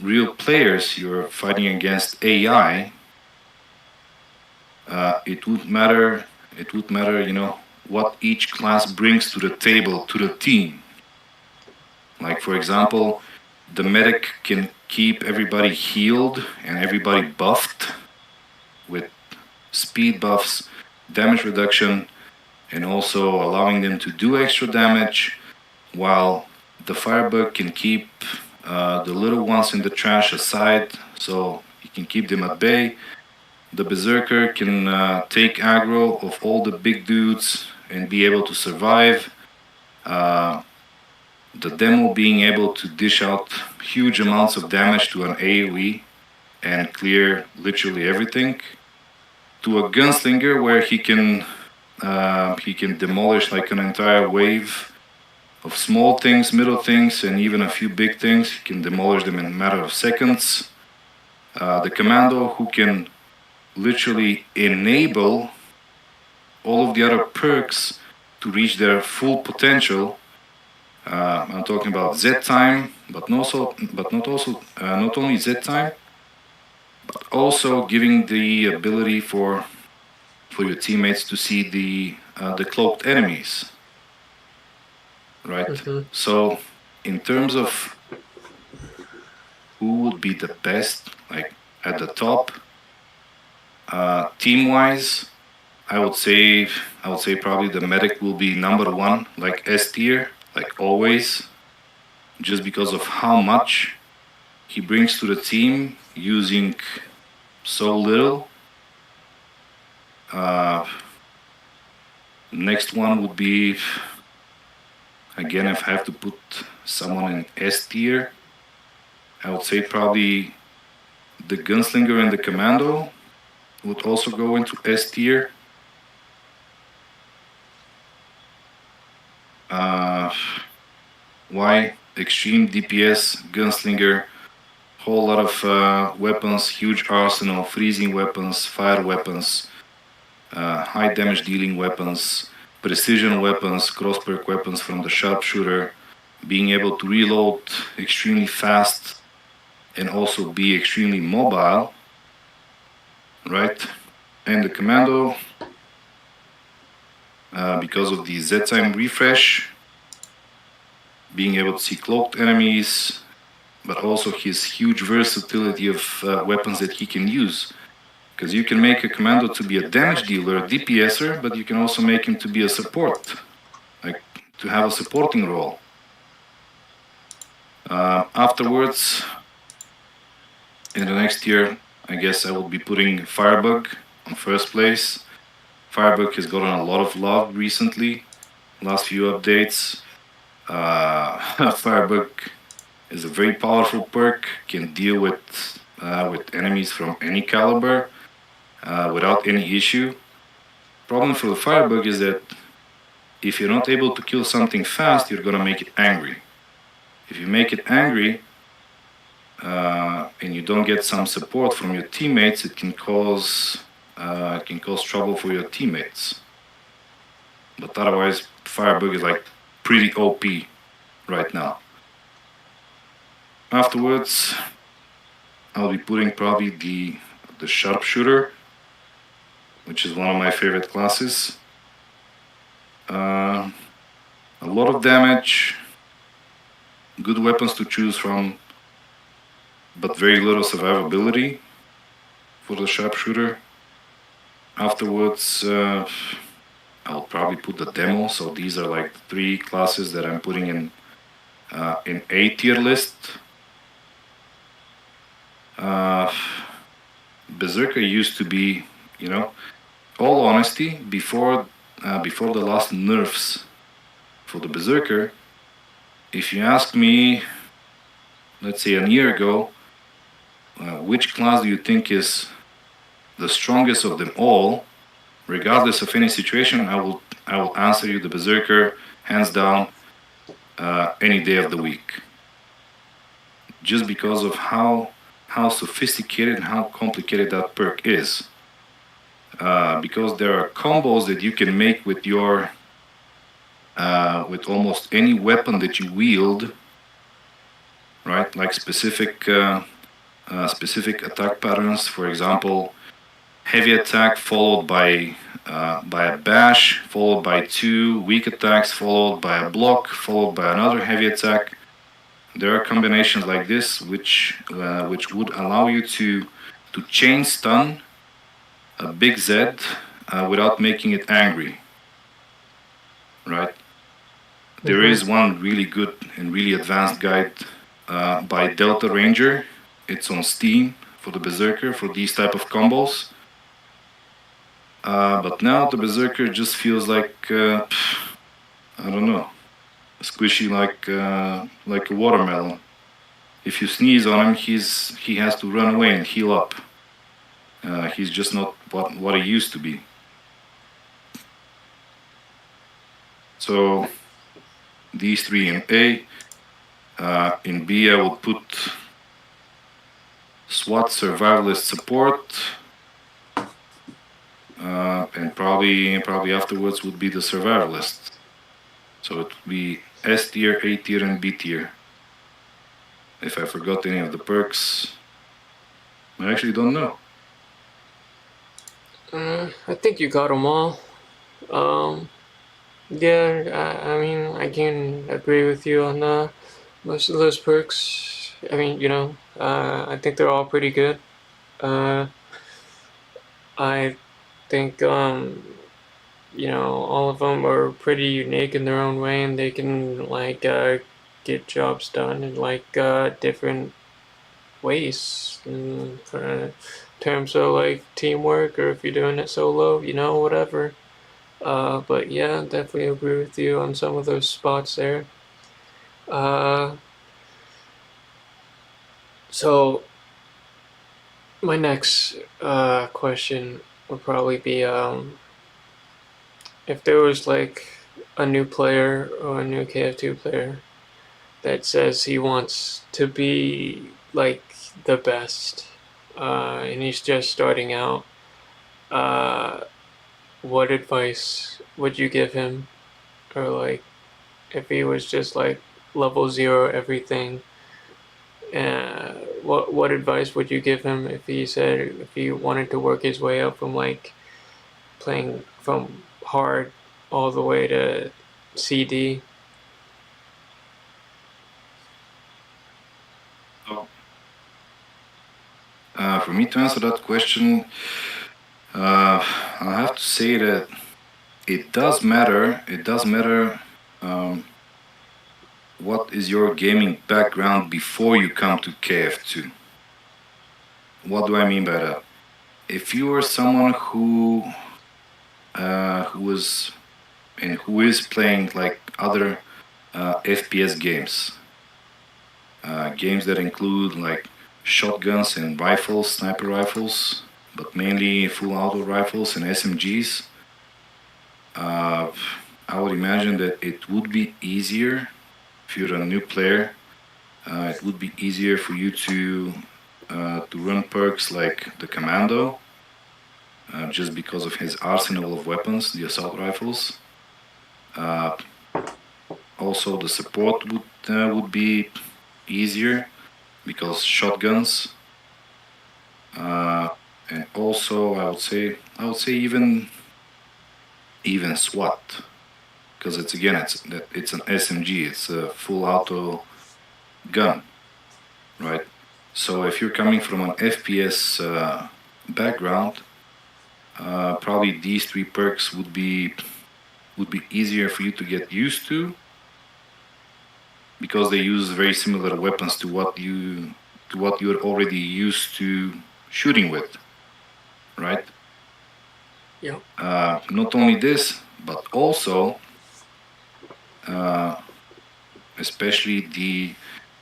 real players, you're fighting against AI. It would matter. It would matter, what each class brings to the table to the team. Like for example, the medic can keep everybody healed and everybody buffed with speed buffs, damage reduction, and also allowing them to do extra damage, while the Firebug can keep the little ones in the trash aside, so you can keep them at bay. The Berserker can take aggro of all the big dudes and be able to survive. The demo being able to dish out huge amounts of damage to an AoE and clear literally everything. To a gunslinger where he can demolish like an entire wave of small things, middle things, and even a few big things. He can demolish them in a matter of seconds. The commando who can literally enable all of the other perks to reach their full potential. I'm talking about Z time, but not only Z time, but also giving the ability for your teammates to see the cloaked enemies, right? So, in terms of who would be the best, like at the top, team-wise, I would say probably the medic will be number one, like S tier, like always, just because of how much he brings to the team using so little. Uh, Next one would be, again, if I have to put someone in S tier, I would say probably the gunslinger and the commando would also go into S tier. Why? Extreme DPS, gunslinger, whole lot of weapons, huge arsenal, freezing weapons, fire weapons, high damage dealing weapons, precision weapons, cross perk weapons from the sharpshooter, being able to reload extremely fast and also be extremely mobile, right? And the commando, because of the Z time refresh, being able to see cloaked enemies, but also his huge versatility of weapons that he can use. Because you can make a commando to be a damage dealer, a DPSer, but you can also make him to be a support, like to have a supporting role. Afterwards, in the next year, I guess I will be putting Firebug on first place. Firebug has gotten a lot of love recently, last few updates. Firebug is a very powerful perk, can deal with enemies from any caliber without any issue. Problem for the Firebug is that if you're not able to kill something fast, you're gonna make it angry. If you make it angry and you don't get some support from your teammates, it can cause trouble for your teammates. But otherwise, Firebug is like pretty OP right now. Afterwards, I'll be putting probably the sharpshooter, which is one of my favorite classes. A lot of damage, good weapons to choose from, but very little survivability for the sharpshooter. Afterwards, I'll probably put the demo. So these are like the 3 classes that I'm putting in A tier list. Berserker used to be, all honesty, before the last nerfs for the Berserker, if you ask me, let's say a year ago, which class do you think is the strongest of them all, regardless of any situation, I will answer you the Berserker, hands down, any day of the week. Just because of how sophisticated and how complicated that perk is. Because there are combos that you can make with your with almost any weapon that you wield, right? Like specific attack patterns. For example, heavy attack followed by a bash, followed by 2 weak attacks, followed by a block, followed by another heavy attack. There are combinations like this which would allow you to chain stun a big Z without making it angry, right? There is one really good and really advanced guide by Delta Ranger. It's on Steam for the Berserker for these type of combos. But now the Berserker just feels like I don't know, squishy like a watermelon. If you sneeze on him, he has to run away and heal up. He's just not what he used to be. So these 3 in A. In B, I would put SWAT Survivalist Support, and probably afterwards would be the Survivalist. So it would be S tier, A tier, and B tier. If I forgot any of the perks, I actually don't know. I think you got them all. Yeah, I mean, I can agree with you on most of those perks. I mean, I think they're all pretty good. I think all of them are pretty unique in their own way, and they can like get jobs done in like different ways in terms of like teamwork, or if you're doing it solo, whatever. But yeah, definitely agree with you on some of those spots there. Uh, so my next question would probably be if there was like a new player or a new KF2 player that says he wants to be like the best, and he's just starting out, uh, what advice would you give him? Or like if he was just like level zero everything, what advice would you give him if he wanted to work his way up from like playing from hard all the way to CD? So, for me to answer that question, I have to say that it does matter. It does matter what is your gaming background before you come to KF2. What do I mean by that? If you are someone who was and who is playing like other FPS games, games that include like shotguns and rifles, sniper rifles, but mainly full auto rifles and SMGs, I would imagine that it would be easier if you're a new player. It would be easier for you to run perks like the Commando, just because of his arsenal of weapons, the assault rifles. Uh, Also, the support would be easier because shotguns, and also I would say even SWAT, because it's an SMG, it's a full auto gun, right? So if you're coming from an FPS background, probably these three perks would be easier for you to get used to, because they use very similar weapons to what you're already used to shooting with, right? Yeah. Not only this, but also, uh, especially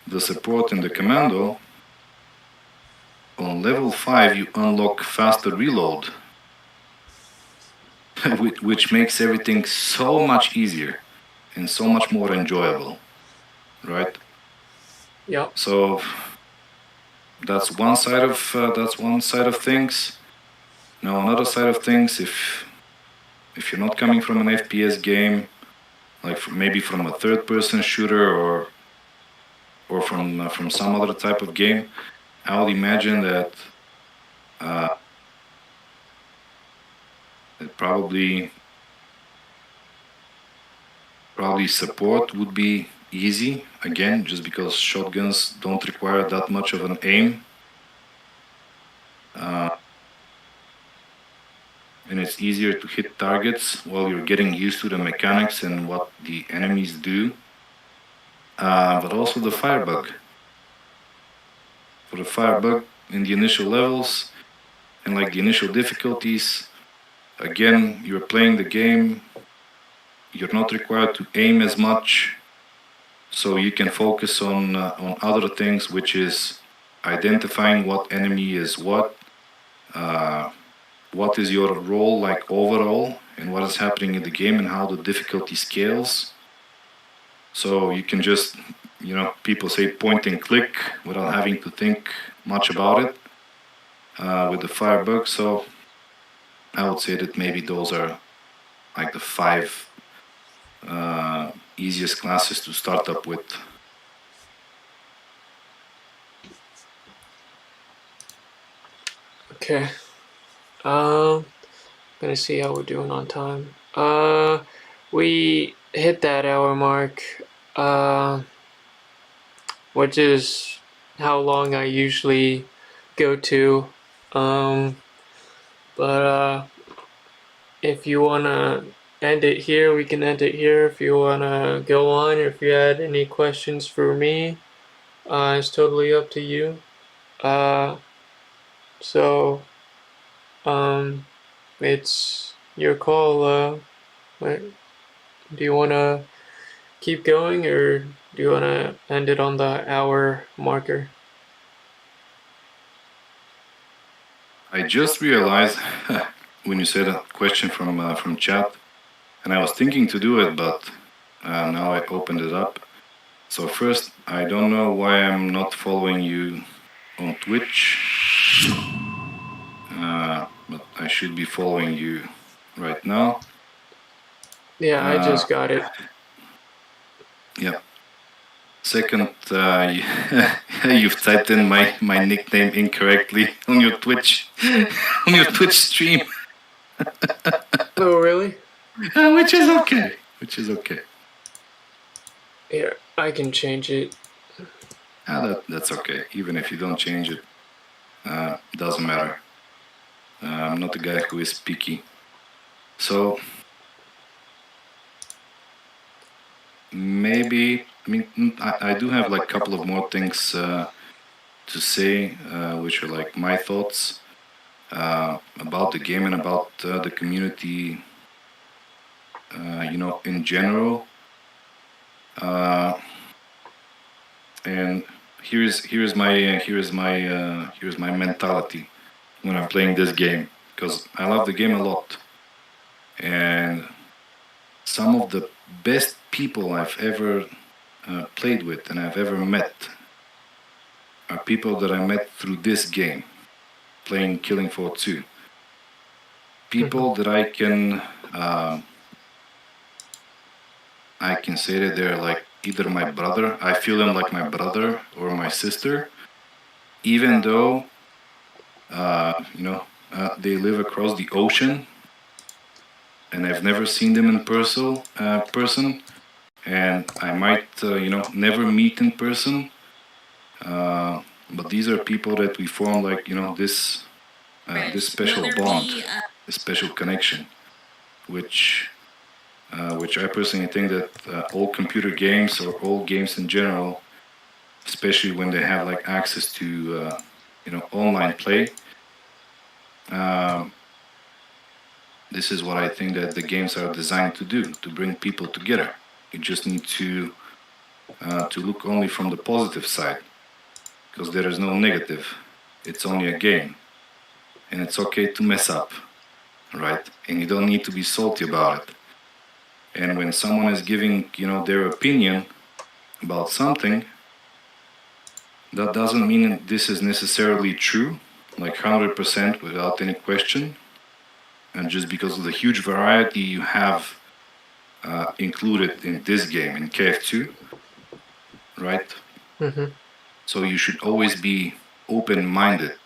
the support and the commando. On level 5, you unlock faster reload, which makes everything so much easier and so much more enjoyable, right? Yeah. So that's one side of things. Now another side of things, if you're not coming from an FPS game, like maybe from a third-person shooter or from some other type of game, I would imagine uh, that probably support would be easy again, just because shotguns don't require that much of an aim, uh, and it's easier to hit targets while you're getting used to the mechanics and what the enemies do. But also the firebug. For the firebug in the initial levels and like the initial difficulties, again, you're playing the game, you're not required to aim as much, so you can focus on other things, which is identifying what enemy is what is your role like overall, and what is happening in the game, and how the difficulty scales. So you can just, people say point and click without having to think much about it with the firebug. So I would say that maybe those are like the five easiest classes to start up with. Okay. Gonna see how we're doing on time. We hit that hour mark. Uh, which is how long I usually go to. Um, but if you wanna end it here. We can end it here if you wanna go on, or if you had any questions for me. It's totally up to you. Uh, so um, it's your call. Do you wanna keep going, or do you wanna end it on the hour marker? I just realized when you said a question from chat, and I was thinking to do it, but now I opened it up. So first, I don't know why I'm not following you on Twitch, but I should be following you right now. Yeah, I just got it. Yeah. Second, you've typed in my nickname incorrectly on your Twitch on your Twitch stream. Oh, really? Which is okay. Which is okay. Here, I can change it. That's okay. Even if you don't change it, doesn't matter. I'm not a guy who is picky. So maybe, I mean, I do have like a couple of more things to say, which are like my thoughts about the game and about the community, in general. And here's my mentality when I'm playing this game, because I love the game a lot, and some of the best people I've ever played with and I've ever met are people that I met through this game, playing Killing Floor 2. People that I can say that they're like either my brother. I feel them like my brother or my sister, even though they live across the ocean, and I've never seen them in person, and I might never meet in person. But these are people that we form like this special bond, this special connection, which I personally think that all computer games or all games in general, especially when they have like access to online play, this is what I think that the games are designed to do, to bring people together. You just need to look only from the positive side, because there is no negative. It's only a game, and it's okay to mess up, right? And you don't need to be salty about it. And when someone is giving their opinion about something, that doesn't mean this is necessarily true, like 100% without any question. And just because of the huge variety you have included in this game, in KF2, right? Mm-hmm. So you should always be open-minded.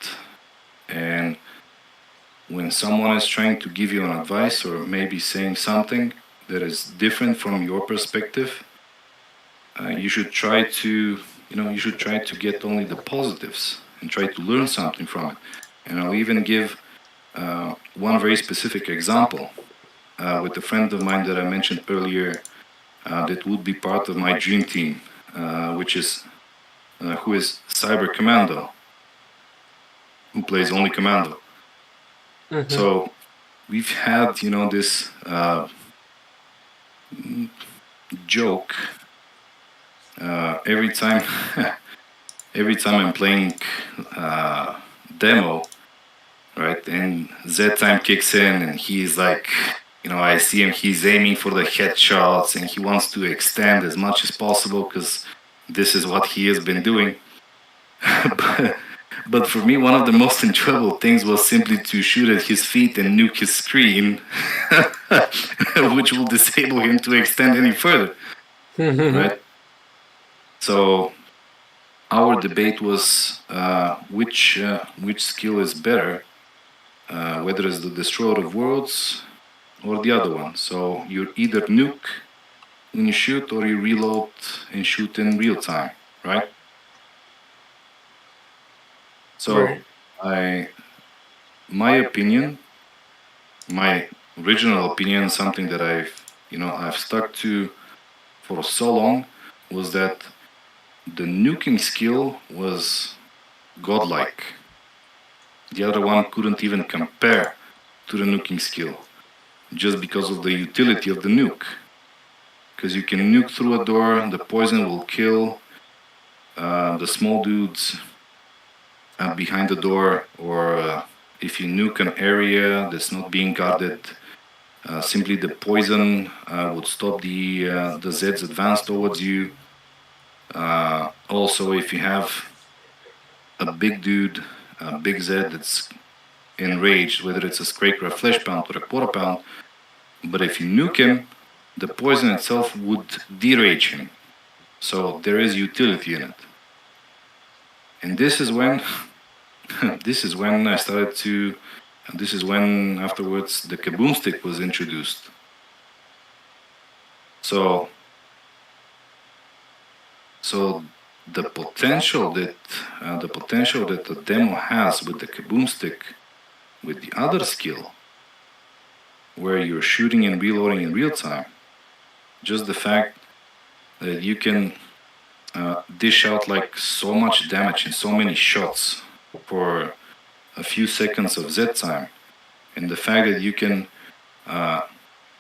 And when someone is trying to give you an advice or maybe saying something that is different from your perspective, you should try to get only the positives and try to learn something from it. And I'll even give one very specific example with a friend of mine that I mentioned earlier, that would be part of my dream team, which is who is Cyber Commando, who plays only Commando. Mm-hmm. So we've had this joke every time every time I'm playing demo, right? And Z time kicks in, and he's like, I see him, he's aiming for the headshots, and he wants to extend as much as possible because this is what he has been doing. But for me, one of the most enjoyable things was simply to shoot at his feet and nuke his screen, which will disable him to extend any further, right? So our debate was which skill is better, whether it's the destroyer of worlds or the other one. So you either nuke when you shoot, or you reload and shoot in real time, right? So Right. my opinion, my original opinion, something that I've stuck to for so long, was that the nuking skill was godlike. The other one couldn't even compare to the nuking skill, just because of the utility of the nuke. Because you can nuke through a door, the poison will kill the small dudes behind the door, or if you nuke an area that's not being guarded, simply the poison would stop the Zeds advance towards you. Also, if you have a big dude, a big Zed that's enraged, whether it's a Scrake or a Flesh Pound or a Quarter Pound, but if you nuke him, the poison itself would derage him. So there is utility in it. And this is when I started to. This is when afterwards the kaboom stick was introduced. So the potential that the demo has with the kaboom stick, with the other skill, where you're shooting and reloading in real time, just the fact that you can dish out like so much damage in so many shots for a few seconds of Z time, and the fact that you can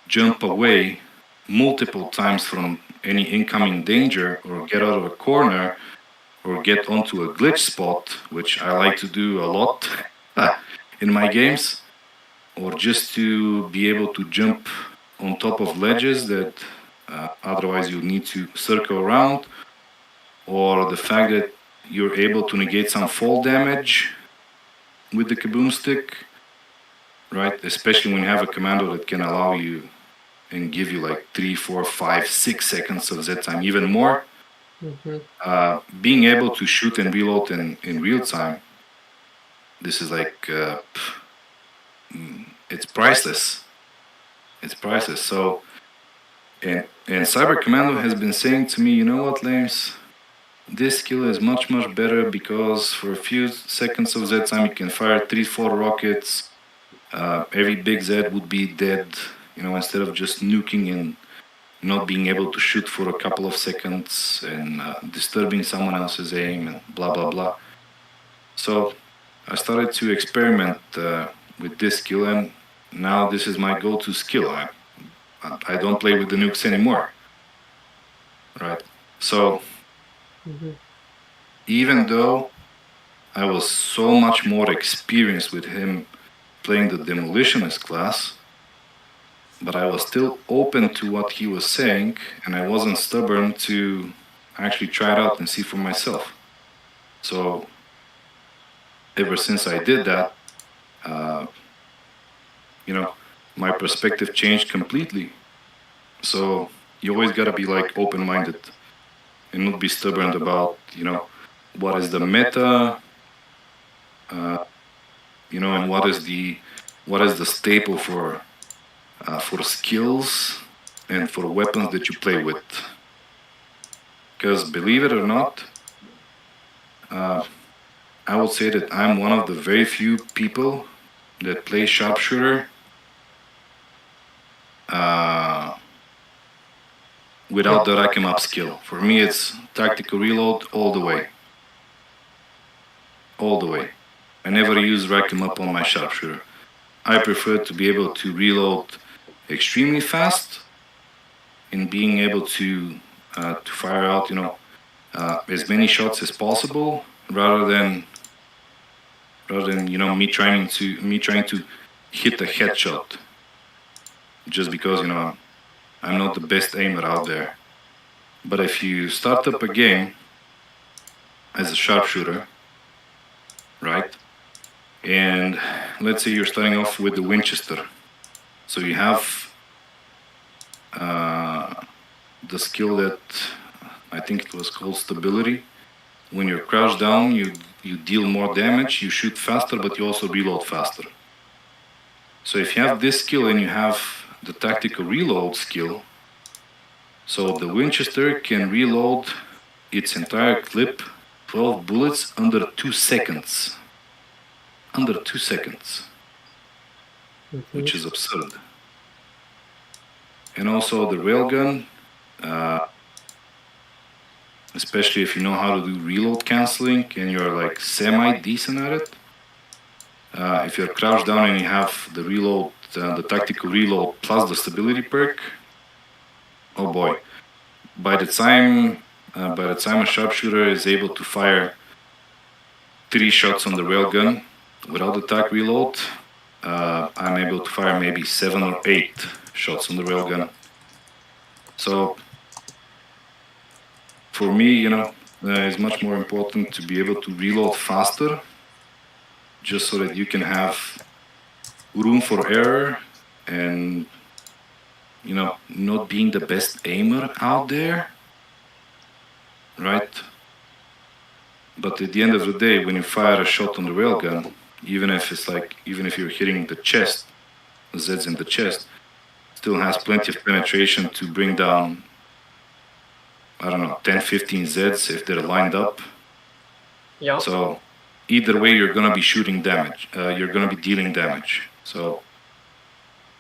jump away multiple times from any incoming danger, or get out of a corner, or get onto a glitch spot, which I like to do a lot in my games, or just to be able to jump on top of ledges that otherwise you need to circle around, or the fact that you're able to negate some fall damage with the kaboom stick, right? Especially when you have a commando that can allow you and give you like 3, 4, 5, 6 seconds of Z time, even more. Being able to shoot and reload in real time, this is like it's priceless. It's priceless. So, and Cyber Commando has been saying to me, you know what, LAMEzZ, this skill is much better, because for a few seconds of Z time you can fire 3, 4 rockets. Every big Z would be dead, instead of just nuking and not being able to shoot for a couple of seconds and disturbing someone else's aim and blah blah blah. So I started to experiment with this skill, and now this is my go-to skill. I don't play with the nukes anymore, right? So even though I was so much more experienced with him playing the Demolitionist class, but I was still open to what he was saying, and I wasn't stubborn to actually try it out and see for myself. So ever since I did that, my perspective changed completely. So you always gotta be like open-minded and not be stubborn about, what is the meta, and what is the staple for skills and for weapons that you play with. Because believe it or not, I would say that I'm one of the very few people that play sharpshooter without the rack 'em up skill. For me, it's tactical reload all the way. All the way. I never use rack 'em up on my sharpshooter. I prefer to be able to reload extremely fast and being able to fire out, as many shots as possible, rather than me trying to hit a headshot, just because I'm not the best aimer out there. But if you start up a game as a sharpshooter, right, and let's say you're starting off with the Winchester, so you have the skill that I think it was called stability. When you're crouched down, you deal more damage, you shoot faster, but you also reload faster. So if you have this skill and you have the tactical reload skill, so the Winchester can reload its entire clip, 12 bullets, under 2 seconds. Under 2 seconds. Which is absurd. and also the railgun, uh, especially if you know how to do reload canceling and you're like semi decent at it. If you're crouched down and you have the reload, the tactical reload plus the stability perk, oh boy! By the time a sharpshooter is able to fire 3 shots on the railgun without attack reload, I'm able to fire maybe 7 or 8 shots on the railgun. So for me, it's much more important to be able to reload faster, just so that you can have room for error and not being the best aimer out there, right? But at the end of the day, when you fire a shot on the railgun, even if you're hitting the chest, the Z's in the chest, still has plenty of penetration to bring down, I don't know, 10, 15 Z's if they're lined up. Yeah. So either way, you're gonna be shooting damage. You're gonna be dealing damage. So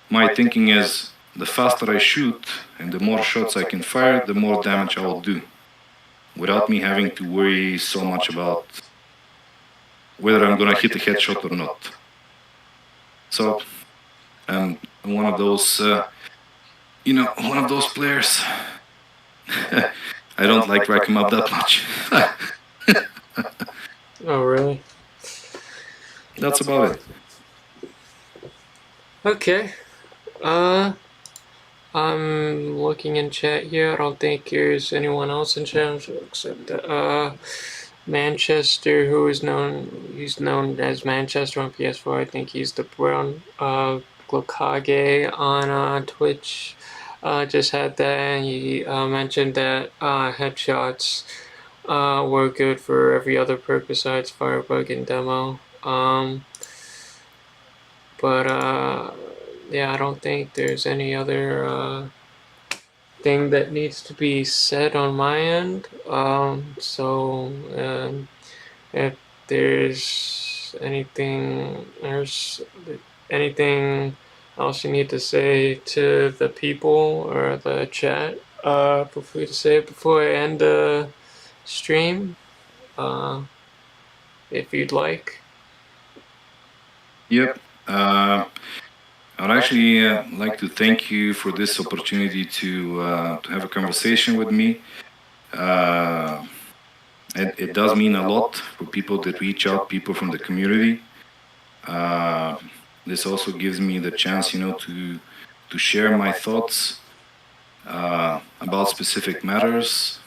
my thinking is, the faster I shoot and the more shots I can fire, the more damage I will do, without me having to worry so much about whether I'm gonna hit a headshot or not. So I'm one of those, one of those players. I don't like rack 'em up that much. Oh, really? That's about it. Okay. I'm looking in chat here. I don't think there's anyone else in chat except Manchester, he's known as Manchester on PS4. I think he's the brown Glokage on Twitch. Just had that, and he mentioned that headshots were good for every other perk besides Firebug and Demo. But yeah, I don't think there's any other thing that needs to be said on my end. So if there's anything else you need to say to the people or the chat, feel free to say it before I end the stream, if you'd like. Yep. I'd actually like to thank you for this opportunity to have a conversation with me. It does mean a lot for people that reach out, people from the community. This also gives me the chance, to share my thoughts about specific matters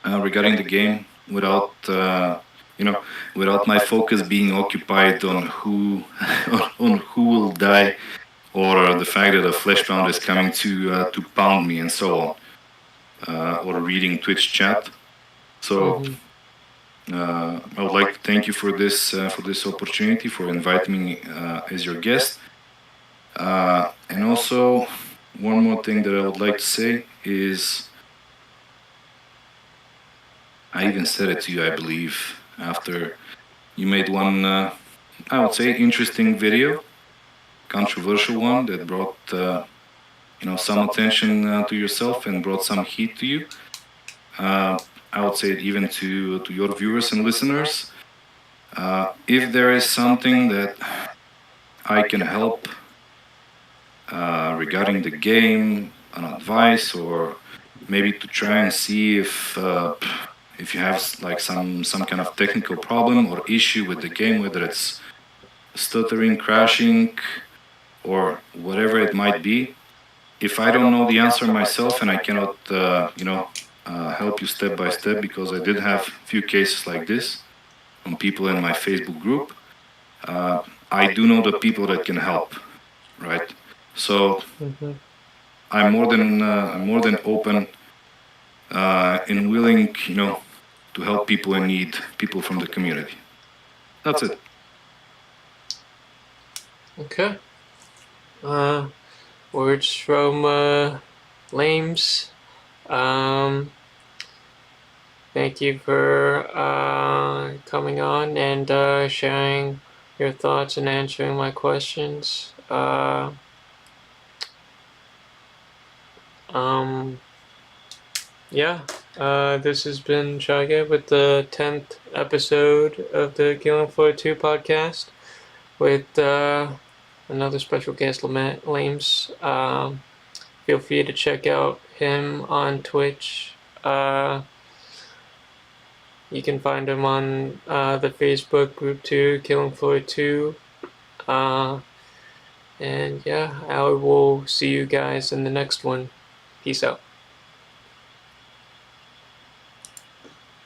regarding the game without my focus being occupied on who will die, or the fact that a fleshbound is coming to pound me and so on, or reading Twitch chat. So I would like to thank you for this opportunity, for inviting me as your guest. And also, one more thing that I would like to say is, I even said it to you, I believe, after you made one, I would say, interesting video, controversial one that brought, some attention to yourself and brought some heat to you. I would say it even to your viewers and listeners. If there is something that I can help regarding the game, an advice, or maybe to try and see if you have like some kind of technical problem or issue with the game, whether it's stuttering, crashing, or whatever it might be. If I don't know the answer myself and I cannot, help you step by step, because I did have a few cases like this from people in my Facebook group, I do know the people that can help, right? So I'm more than open and willing, to help people in need, people from the community. That's it. Okay. Words from LAMEzZ. Thank you for coming on and sharing your thoughts and answering my questions. Um, yeah, this has been Chaga with the 10th episode of the Killing Floor 2 podcast with another special guest, LAMEzZ. Feel free to check out him on Twitch. You can find him on the Facebook group too, Killing Floor 2. Uh, and yeah, I will see you guys in the next one. Peace out.